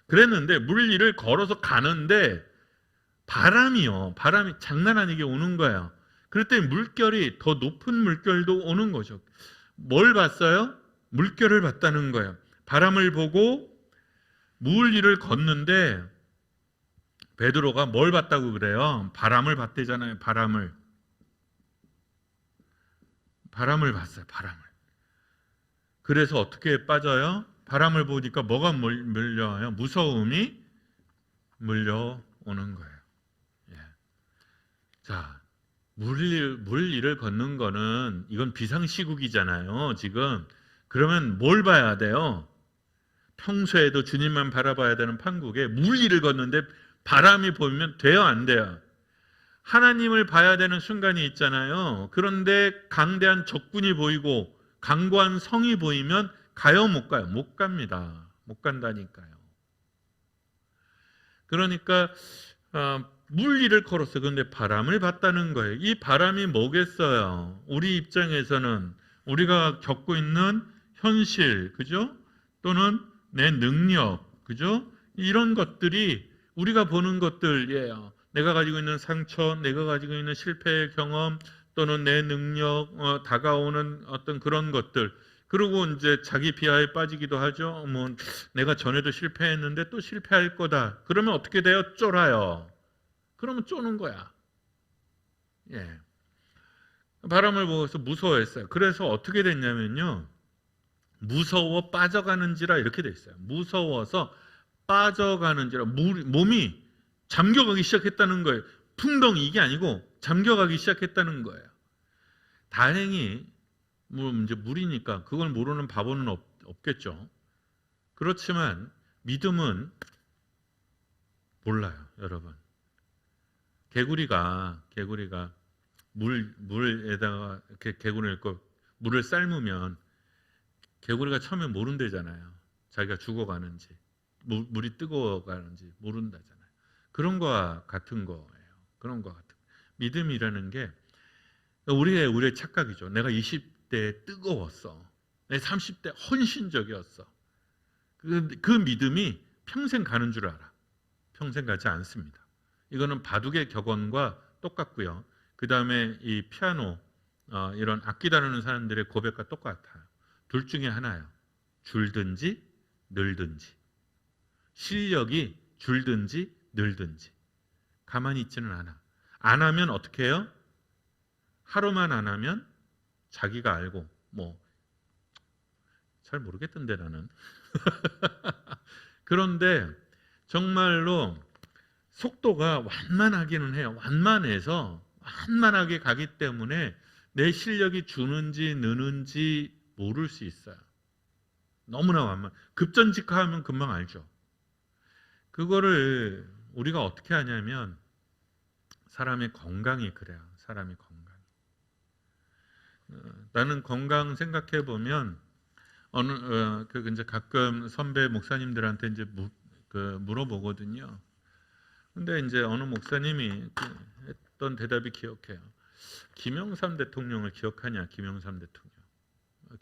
그랬는데 물 위를 걸어서 가는데 바람이 장난 아니게 오는 거예요. 그럴 때 물결이 더 높은 물결도 오는 거죠. 뭘 봤어요? 물결을 봤다는 거예요. 바람을 보고 물 위를 걷는데 베드로가 뭘 봤다고 그래요? 바람을 봤대잖아요. 바람을 봤어요. 바람을. 그래서 어떻게 빠져요? 바람을 보니까 뭐가 물려와요? 무서움이 물려오는 거예요. 자, 물 위를 걷는 거는 이건 비상시국이잖아요. 지금 그러면 뭘 봐야 돼요? 평소에도 주님만 바라봐야 되는 판국에 물 위를 걷는데 바람이 보이면 돼요, 안 돼요? 하나님을 봐야 되는 순간이 있잖아요. 그런데 강대한 적군이 보이고 강고한 성이 보이면 가요, 못 가요? 못 갑니다. 못 간다니까요. 그러니까 물 위를 걸었어요. 그런데 바람을 봤다는 거예요. 이 바람이 뭐겠어요? 우리 입장에서는 우리가 겪고 있는 현실, 그죠? 또는 내 능력, 그죠? 이런 것들이 우리가 보는 것들이에요. 내가 가지고 있는 상처, 내가 가지고 있는 실패의 경험, 또는 내 능력, 다가오는 어떤 그런 것들. 그리고 이제 자기 비하에 빠지기도 하죠. 내가 전에도 실패했는데 또 실패할 거다. 그러면 어떻게 돼요? 쫄아요. 그러면 쪼는 거야. 바람을 보고서 무서워했어요. 그래서 어떻게 됐냐면요. 무서워 빠져가는지라 이렇게 돼 있어요. 무서워서 빠져가는지라 몸이 잠겨가기 시작했다는 거예요. 풍덩이 이게 아니고 잠겨가기 시작했다는 거예요. 다행히 이제 물이니까 그걸 모르는 바보는 없겠죠. 그렇지만 믿음은 몰라요, 여러분. 개구리가 물에다가 이렇게 개구리를 넣고 물을 삶으면 개구리가 처음에 모른대잖아요. 자기가 죽어가는지 물이 뜨거워가는지 모른다잖아요. 그런 거와 같은 거예요. 그런 거 같은 믿음이라는 게 우리의 착각이죠. 내가 20대에 뜨거웠어. 내 30대 헌신적이었어. 그 믿음이 평생 가는 줄 알아. 평생 가지 않습니다. 이거는 바둑의 격언과 똑같고요. 그 다음에 이 피아노 이런 악기 다루는 사람들의 고백과 똑같아요. 둘 중에 하나예요. 줄든지 늘든지. 실력이 줄든지 늘든지. 가만히 있지는 않아. 안 하면 어떻게 해요? 하루만 안 하면 자기가 알고 잘 모르겠던데 나는. 그런데 정말로 속도가 완만하기는 해요. 완만해서 완만하게 가기 때문에 내 실력이 주는지 느는지 모를 수 있어요. 너무나 완만. 급전직하하면 금방 알죠. 그거를 우리가 어떻게 하냐면 사람의 건강이 그래요. 사람의 건강. 나는 건강 생각해 보면 이제 가끔 선배 목사님들한테 이제 물어보거든요. 근데 이제 어느 목사님이 했던 대답이 기억해요. 김영삼 대통령을 기억하냐? 김영삼 대통령.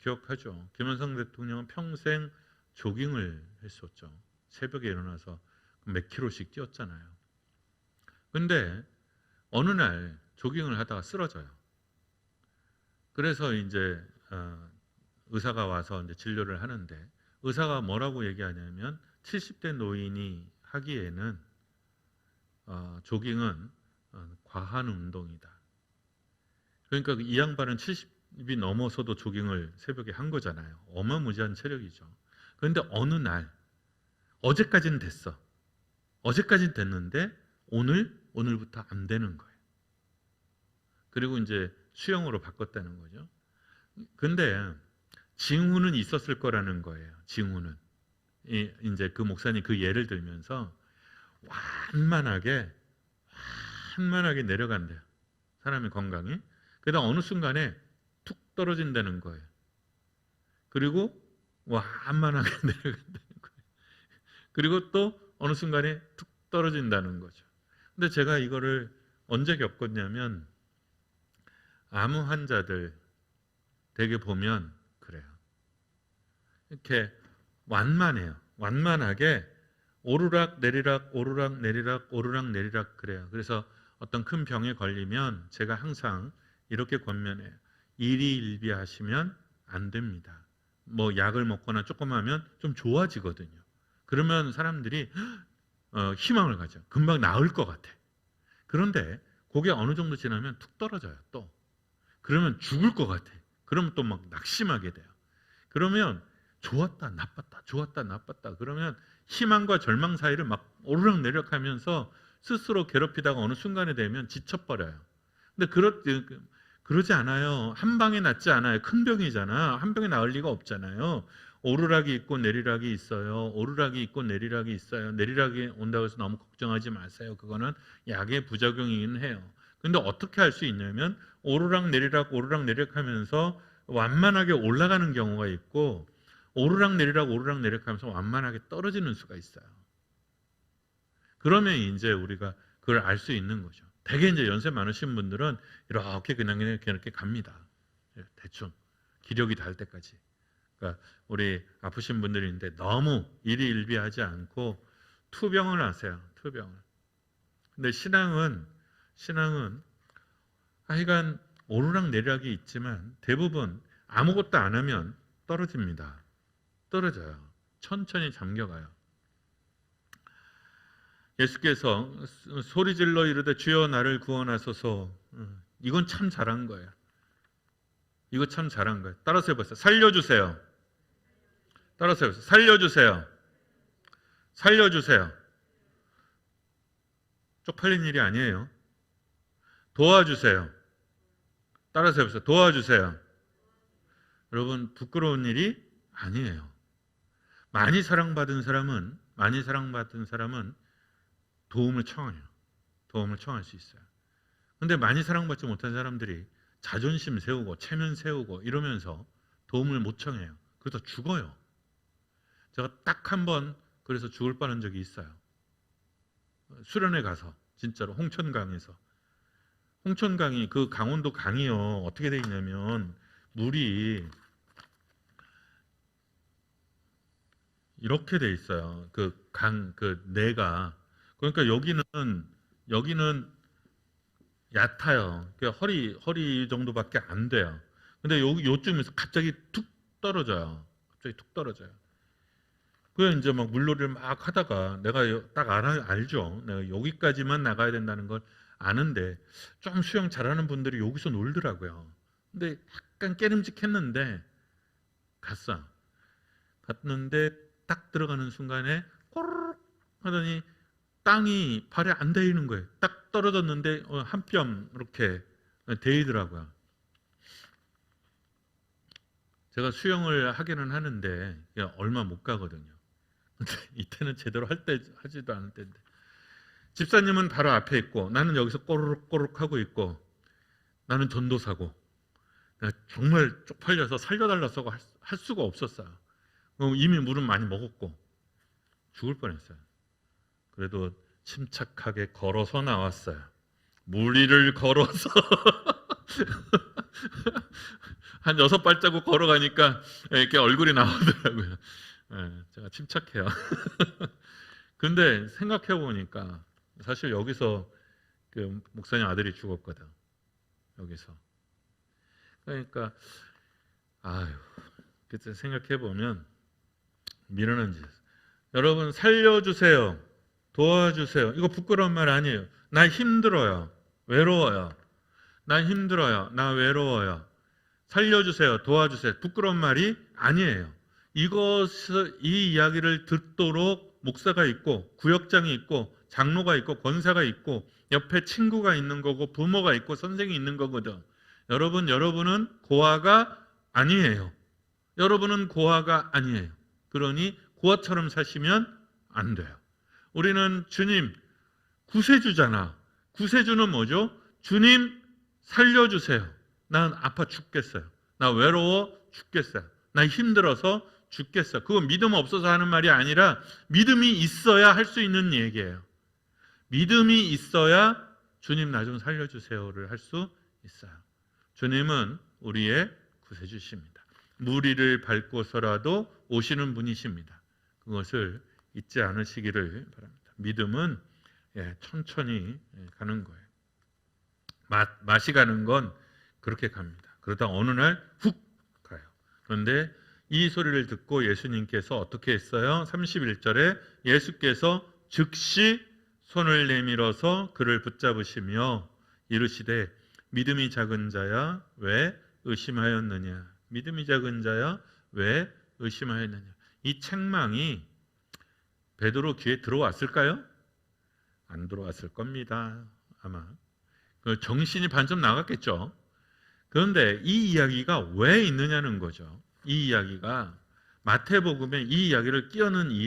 기억하죠. 김영삼 대통령은 평생 조깅을 했었죠. 새벽에 일어나서 몇 킬로씩 뛰었잖아요. 근데 어느 날 조깅을 하다가 쓰러져요. 그래서 이제 의사가 와서 이제 진료를 하는데 의사가 뭐라고 얘기하냐면 70대 노인이 하기에는 조깅은 과한 운동이다. 그러니까 이 양반은 70이 넘어서도 조깅을 새벽에 한 거잖아요. 어마무지한 체력이죠. 그런데 어느 날 어제까지는 됐어. 어제까지는 됐는데 오늘부터 안 되는 거예요. 그리고 이제 수영으로 바꿨다는 거죠. 근데 징후는 있었을 거라는 거예요. 징후는. 이제 그 목사님 그 예를 들면서 완만하게 내려간대요. 사람의 건강이. 그다음 어느 순간에 툭 떨어진다는 거예요. 그리고 완만하게 내려간다는 거예요. 그리고 또 어느 순간에 툭 떨어진다는 거죠. 근데 제가 이거를 언제 겪었냐면 암 환자들 되게 보면 그래요. 이렇게 완만해요. 완만하게 오르락 내리락 오르락 내리락 오르락 내리락 그래요. 그래서 어떤 큰 병에 걸리면 제가 항상 이렇게 권면해요. 일희일비하시면 안 됩니다. 약을 먹거나 조금 하면 좀 좋아지거든요. 그러면 사람들이 희망을 가져. 금방 나을 것 같아. 그런데 그게 어느 정도 지나면 툭 떨어져요. 또. 그러면 죽을 것 같아. 그러면 또 막 낙심하게 돼요. 그러면 좋았다 나빴다 좋았다 나빴다 그러면 희망과 절망 사이를 막 오르락내리락하면서 스스로 괴롭히다가 어느 순간에 되면 지쳐버려요. 근데 그러지 않아요. 한 방에 낫지 않아요. 큰 병이잖아. 한 병에 나을 리가 없잖아요. 오르락이 있고 내리락이 있어요. 오르락이 있고 내리락이 있어요. 내리락이 온다고 해서 너무 걱정하지 마세요. 그거는 약의 부작용이긴 해요. 근데 어떻게 할 수 있냐면 오르락 내리락 하면서 완만하게 올라가는 경우가 있고 오르락 내리락 하면서 완만하게 떨어지는 수가 있어요. 그러면 이제 우리가 그걸 알 수 있는 거죠. 대개 이제 연세 많으신 분들은 이렇게 그냥 이렇게 갑니다. 대충 기력이 닿을 때까지. 그러니까 우리 아프신 분들이 있는데 너무 일희일비하지 않고 투병을 하세요. 투병을. 근데 신앙은 하여간 오르락 내리락이 있지만 대부분 아무것도 안 하면 떨어집니다. 떨어져요. 천천히 잠겨가요. 예수께서 소리질러 이르되 주여 나를 구원하소서. 이건 참 잘한 거예요. 이거 참 잘한 거예요. 따라서 해보세요. 살려주세요. 따라서 해보세요. 살려주세요. 살려주세요. 쪽팔린 일이 아니에요. 도와주세요. 따라서 해보세요. 도와주세요. 여러분 부끄러운 일이 아니에요. 많이 사랑받은 사람은 도움을 청해요. 도움을 청할 수 있어요. 그런데 많이 사랑받지 못한 사람들이 자존심 세우고 체면 세우고 이러면서 도움을 못 청해요. 그래서 죽어요. 제가 딱 한 번 그래서 죽을 뻔한 적이 있어요. 수련회 가서 진짜로 홍천강에서. 홍천강이 그 강원도 강이요. 어떻게 돼 있냐면 물이 이렇게 돼 있어요. 그 뇌가. 그러니까 여기는 얕아요. 허리 정도밖에 안 돼요. 근데 요쯤에서 갑자기 툭 떨어져요. 갑자기 툭 떨어져요. 그래 이제 막 물놀이를 막 하다가 내가 딱 알죠. 내가 여기까지만 나가야 된다는 걸 아는데 좀 수영 잘하는 분들이 여기서 놀더라고요. 근데 약간 깨름직했는데 갔는데 딱 들어가는 순간에 꼬르륵 하더니 땅이 발에 안 닿이는 거예요. 딱 떨어졌는데 한 뼘 이렇게 데이더라고요. 제가 수영을 하기는 하는데 얼마 못 가거든요. 근데 이때는 제대로 하지도 않을 때인데 집사님은 바로 앞에 있고 나는 여기서 꼬르륵 하고 있고 나는 전도사고 정말 쪽팔려서 살려달라고 할 수가 없었어요. 이미 물은 많이 먹었고 죽을 뻔했어요. 그래도 침착하게 걸어서 나왔어요. 물 위를 걸어서 한 6발자국 걸어가니까 이렇게 얼굴이 나오더라고요. 제가 침착해요. 근데 생각해 보니까 사실 여기서 그 목사님 아들이 죽었거든. 여기서. 그러니까 그때 생각해 보면 미련한 짓. 여러분 살려주세요. 도와주세요. 이거 부끄러운 말 아니에요. 나 힘들어요. 외로워요. 나 힘들어요. 나 외로워요. 살려주세요. 도와주세요. 부끄러운 말이 아니에요. 이 이야기를 듣도록 목사가 있고 구역장이 있고 장로가 있고 권사가 있고 옆에 친구가 있는 거고 부모가 있고 선생이 있는 거거든. 여러분은 고아가 아니에요. 여러분은 고아가 아니에요. 그러니 고아처럼 사시면 안 돼요. 우리는 주님 구세주잖아. 구세주는 뭐죠? 주님 살려주세요. 난 아파 죽겠어요. 나 외로워 죽겠어요. 나 힘들어서 죽겠어요. 그거 믿음 없어서 하는 말이 아니라 믿음이 있어야 할 수 있는 얘기예요. 믿음이 있어야 주님 나 좀 살려주세요를 할 수 있어요. 주님은 우리의 구세주십니다. 물 위를 밟고서라도 오시는 분이십니다. 그것을 잊지 않으시기를 바랍니다. 믿음은 천천히 가는 거예요. 맛이 가는 건 그렇게 갑니다. 그러다 어느 날 훅 가요. 그런데 이 소리를 듣고 예수님께서 어떻게 했어요? 31절에 예수께서 즉시 손을 내밀어서 그를 붙잡으시며 이르시되 믿음이 작은 자야 왜 의심하였느냐. 믿음이 작은 자야 왜 의심하였느냐. 이 책망이 베드로 귀에 들어왔을까요? 안 들어왔을 겁니다. 아마 정신이 반쯤 나갔겠죠. 그런데 이 이야기가 왜 있느냐는 거죠. 이 이야기가 마태복음에 이 이야기를 끼얹는 이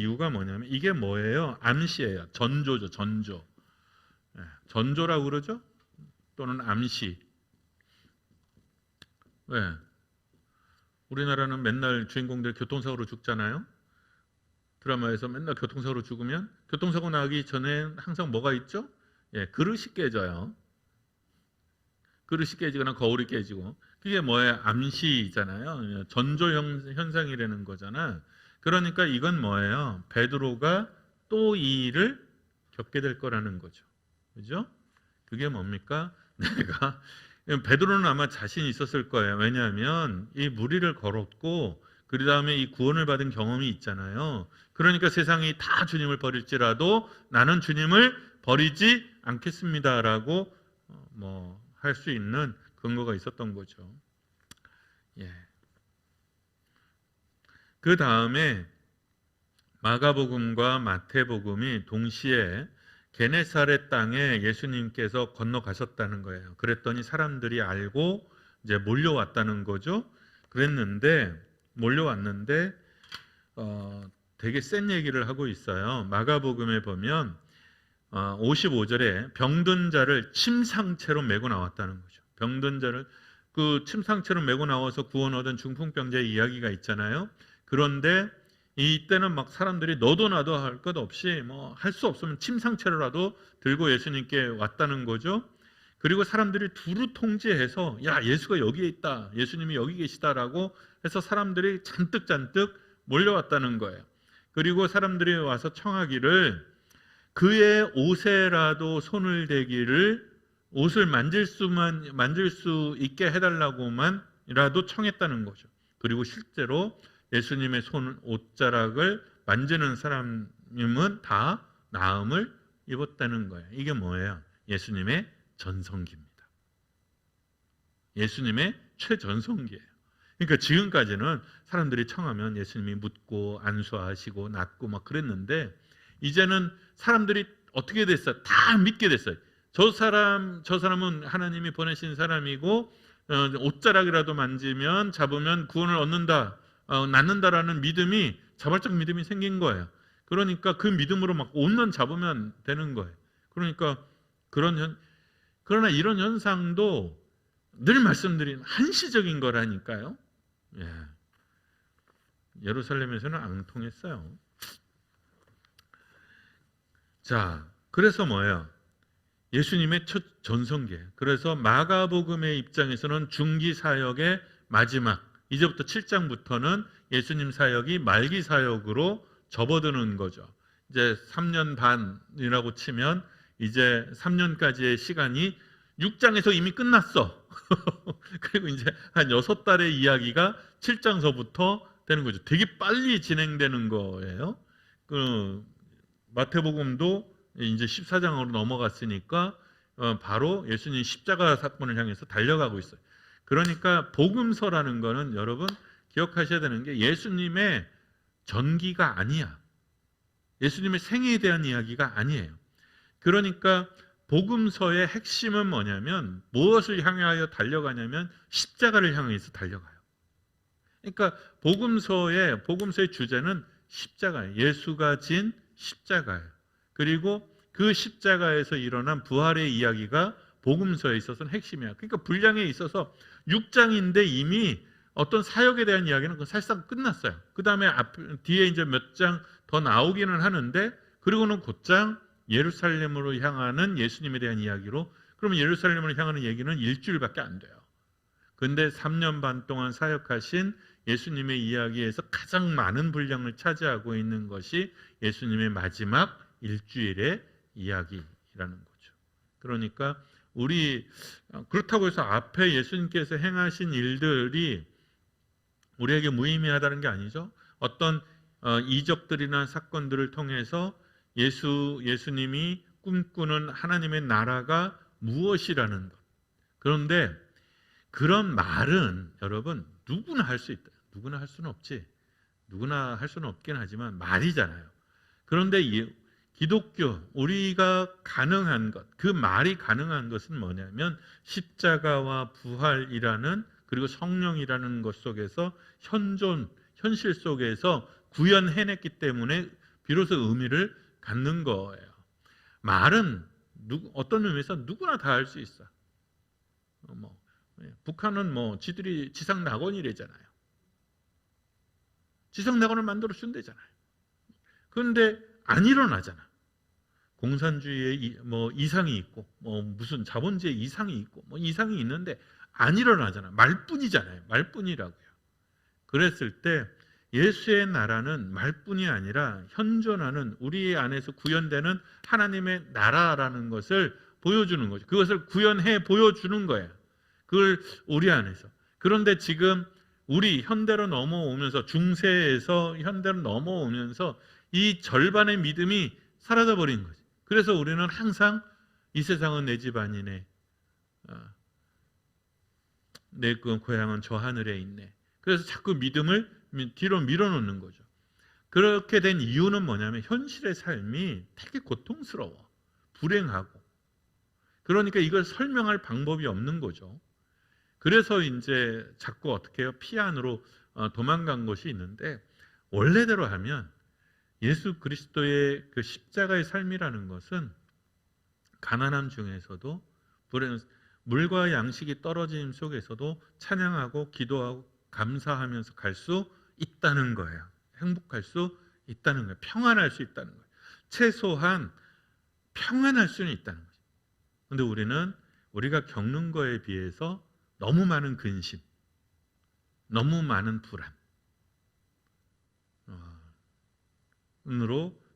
이유가 뭐냐면 이게 뭐예요? 암시예요. 전조죠. 전조. 전조라고 그러죠? 또는 암시. 왜? 우리나라는 맨날 주인공들 교통사고로 죽잖아요. 드라마에서 맨날 교통사고로 죽으면 교통사고 나기 전에 항상 뭐가 있죠? 그릇이 깨져요. 그릇이 깨지거나 거울이 깨지고 그게 뭐예요? 암시잖아요. 전조 현상이라는 거잖아. 그러니까 이건 뭐예요? 베드로가 또 이 일을 겪게 될 거라는 거죠. 그죠? 그게 뭡니까? 베드로는 아마 자신이 있었을 거예요. 왜냐하면 이 무리를 걸었고 그 다음에 이 구원을 받은 경험이 있잖아요. 그러니까 세상이 다 주님을 버릴지라도 나는 주님을 버리지 않겠습니다라고 할 수 있는 근거가 있었던 거죠. 그 다음에 마가복음과 마태복음이 동시에 게네사렛 땅에 예수님께서 건너가셨다는 거예요. 그랬더니 사람들이 알고 이제 몰려왔다는 거죠. 몰려왔는데 되게 센 얘기를 하고 있어요. 마가복음에 보면 55절에 병든 자를 침상채로 메고 나왔다는 거죠. 병든 자를 그 침상채로 메고 나와서 구원 얻은 중풍병자의 이야기가 있잖아요. 그런데 이때는 막 사람들이 너도 나도 할 것 없이 할 수 없으면 침상채로라도 들고 예수님께 왔다는 거죠. 그리고 사람들이 두루 통제해서 야 예수가 여기에 있다, 예수님이 여기 계시다라고 해서 사람들이 잔뜩 몰려왔다는 거예요. 그리고 사람들이 와서 청하기를 그의 옷에라도 손을 대기를, 옷을 만질 수 있게 해달라고만이라도 청했다는 거죠. 그리고 실제로 예수님의 옷자락을 만지는 사람은 다 나음을 입었다는 거예요. 이게 뭐예요? 예수님의 전성기입니다. 예수님의 최전성기예요. 그러니까 지금까지는 사람들이 청하면 예수님이 묻고 안수하시고 낫고 막 그랬는데, 이제는 사람들이 어떻게 됐어요? 다 믿게 됐어요. 저 사람은 하나님이 보내신 사람이고 옷자락이라도 만지면, 잡으면 구원을 얻는다, 낫는다라는 믿음이, 자발적 믿음이 생긴 거예요. 그러니까 그 믿음으로 막 옷만 잡으면 되는 거예요. 그러니까 그러나 이런 현상도 늘 말씀드린 한시적인 거라니까요. 예. 예루살렘에서는 안 통했어요. 자, 그래서 뭐예요? 예수님의 첫 전성기예요. 그래서 마가복음의 입장에서는 중기 사역의 마지막, 이제부터 7장부터는 예수님 사역이 말기 사역으로 접어드는 거죠. 이제 3년 반이라고 치면 이제 3년까지의 시간이 6장에서 이미 끝났어. 그리고 이제 한 6달의 이야기가 7장서부터 되는 거죠. 되게 빨리 진행되는 거예요. 그 마태복음도 이제 14장으로 넘어갔으니까 바로 예수님 십자가 사건을 향해서 달려가고 있어요. 그러니까 복음서라는 거는 여러분 기억하셔야 되는 게 예수님의 전기가 아니야. 예수님의 생애에 대한 이야기가 아니에요. 그러니까 복음서의 핵심은 뭐냐면, 무엇을 향하여 달려가냐면 십자가를 향해서 달려가요. 그러니까 복음서의 주제는 십자가예요. 예수가 진 십자가예요. 그리고 그 십자가에서 일어난 부활의 이야기가 복음서에 있어서는 핵심이야. 그러니까 분량에 있어서 6장인데 이미 어떤 사역에 대한 이야기는 사실상 끝났어요. 그 다음에 뒤에 이제 몇 장 더 나오기는 하는데, 그리고는 곧장 예루살렘으로 향하는 예수님에 대한 이야기로, 그러면 예루살렘으로 향하는 얘기는 일주일밖에 안 돼요. 그런데 3년 반 동안 사역하신 예수님의 이야기에서 가장 많은 분량을 차지하고 있는 것이 예수님의 마지막 일주일의 이야기라는 거죠. 그러니까 그렇다고 해서 앞에 예수님께서 행하신 일들이 우리에게 무의미하다는 게 아니죠. 어떤 이적들이나 사건들을 통해서 예수님이 꿈꾸는 하나님의 나라가 무엇이라는 것. 그런데 그런 말은 여러분 누구나 할 수 있다. 누구나 할 수는 없지. 누구나 할 수는 없긴 하지만 말이잖아요. 그런데 기독교, 우리가 가능한 것, 그 말이 가능한 것은 뭐냐면 십자가와 부활이라는, 그리고 성령이라는 것 속에서 현실 속에서 구현해냈기 때문에 비로소 의미를 갖는 거예요. 말은 어떤 의미에서 누구나 다 할 수 있어. 북한은 지들이 지상 낙원이래잖아요. 지상 낙원을 만들어 준대잖아요. 그런데 안 일어나잖아. 공산주의에 이상이 있고, 무슨 자본주의에 이상이 있고, 이상이 있는데 안 일어나잖아. 말뿐이잖아요. 말뿐이라고요. 그랬을 때 예수의 나라는 말뿐이 아니라 현존하는, 우리 안에서 구현되는 하나님의 나라라는 것을 보여주는 거죠. 그것을 구현해 보여주는 거예요. 그걸 우리 안에서. 그런데 지금 우리 현대로 넘어오면서, 중세에서 현대로 넘어오면서 이 절반의 믿음이 사라져 버린 거죠. 그래서 우리는 항상 이 세상은 내 집 아니네, 내 고향은 저 하늘에 있네. 그래서 자꾸 믿음을 뒤로 밀어놓는 거죠. 그렇게 된 이유는 뭐냐면 현실의 삶이 되게 고통스러워, 불행하고. 그러니까 이걸 설명할 방법이 없는 거죠. 그래서 이제 자꾸 어떻게 해요? 피안으로 도망간 것이 있는데, 원래대로 하면 예수 그리스도의 그 십자가의 삶이라는 것은 가난함 중에서도, 물과 양식이 떨어짐 속에서도 찬양하고 기도하고 감사하면서 갈 수 있다는 거예요. 행복할 수 있다는 거예요. 평안할 수 있다는 거예요. 최소한 평안할 수는 있다는 거죠. 그런데 우리가 겪는 거에 비해서 너무 많은 근심, 너무 많은 불안,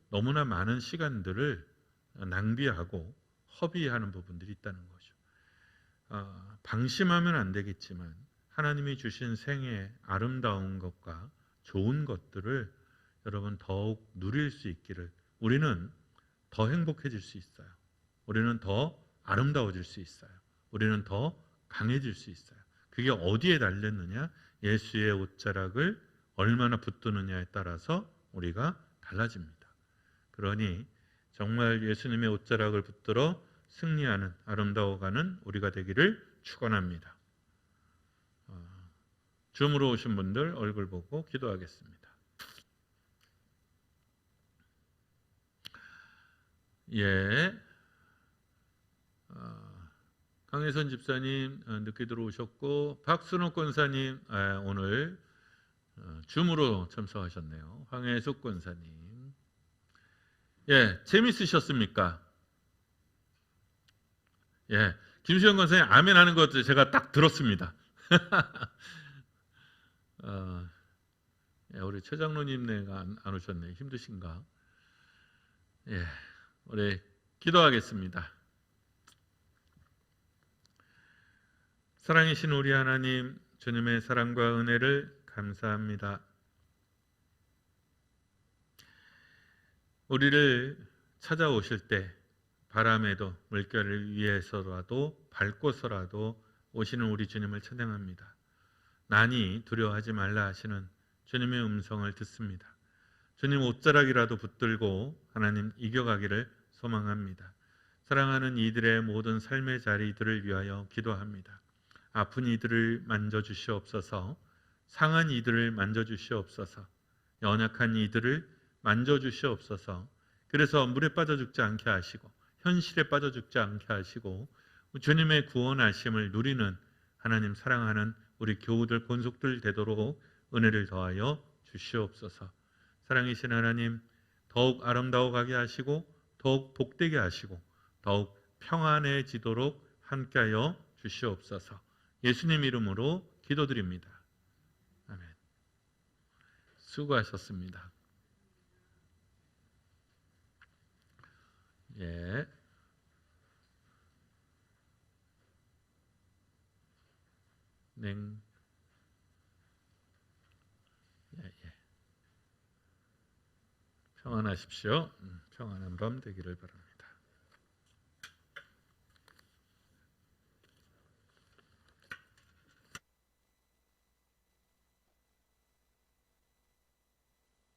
너무나 많은 시간들을 낭비하고 허비하는 부분들이 있다는 거죠. 방심하면 안 되겠지만 하나님이 주신 생의 아름다운 것과 좋은 것들을 여러분 더욱 누릴 수 있기를, 우리는 더 행복해질 수 있어요. 우리는 더 아름다워질 수 있어요. 우리는 더 강해질 수 있어요. 그게 어디에 달렸느냐? 예수의 옷자락을 얼마나 붙드느냐에 따라서 우리가 달라집니다. 그러니 정말 예수님의 옷자락을 붙들어 승리하는, 아름다워가는 우리가 되기를 축원합니다. 줌으로 오신 분들 얼굴 보고 기도하겠습니다. 예, 강혜선 집사님 늦게 들어오셨고, 박순호 권사님 오늘 줌으로 참석하셨네요. 황혜숙 권사님, 예, 재밌으셨습니까? 예, 김수영 권사님 아멘 하는 것 제가 딱 들었습니다. 예, 우리 최 장로님네가 안 오셨네. 힘드신가? 예, 우리 기도하겠습니다. 사랑이신 우리 하나님, 주님의 사랑과 은혜를 감사합니다. 우리를 찾아오실 때 바람에도 물결을 위해서라도 밟고서라도 오시는 우리 주님을 찬양합니다. 난이 두려워하지 말라 하시는 주님의 음성을 듣습니다. 주님 옷자락이라도 붙들고 하나님 이겨가기를 소망합니다. 사랑하는 이들의 모든 삶의 자리들을 위하여 기도합니다. 아픈 이들을 만져주시옵소서. 상한 이들을 만져주시옵소서. 연약한 이들을 만져주시옵소서. 그래서 물에 빠져 죽지 않게 하시고 현실에 빠져 죽지 않게 하시고 주님의 구원하심을 누리는 하나님 사랑하는 우리 교우들 권속들 되도록 은혜를 더하여 주시옵소서. 사랑이신 하나님, 더욱 아름다워 가게 하시고 더욱 복되게 하시고 더욱 평안해지도록 함께하여 주시옵소서. 예수님 이름으로 기도드립니다. 아멘. 수고하셨습니다. 예. 평안하십시오. 평안한 밤 되기를 바랍니다.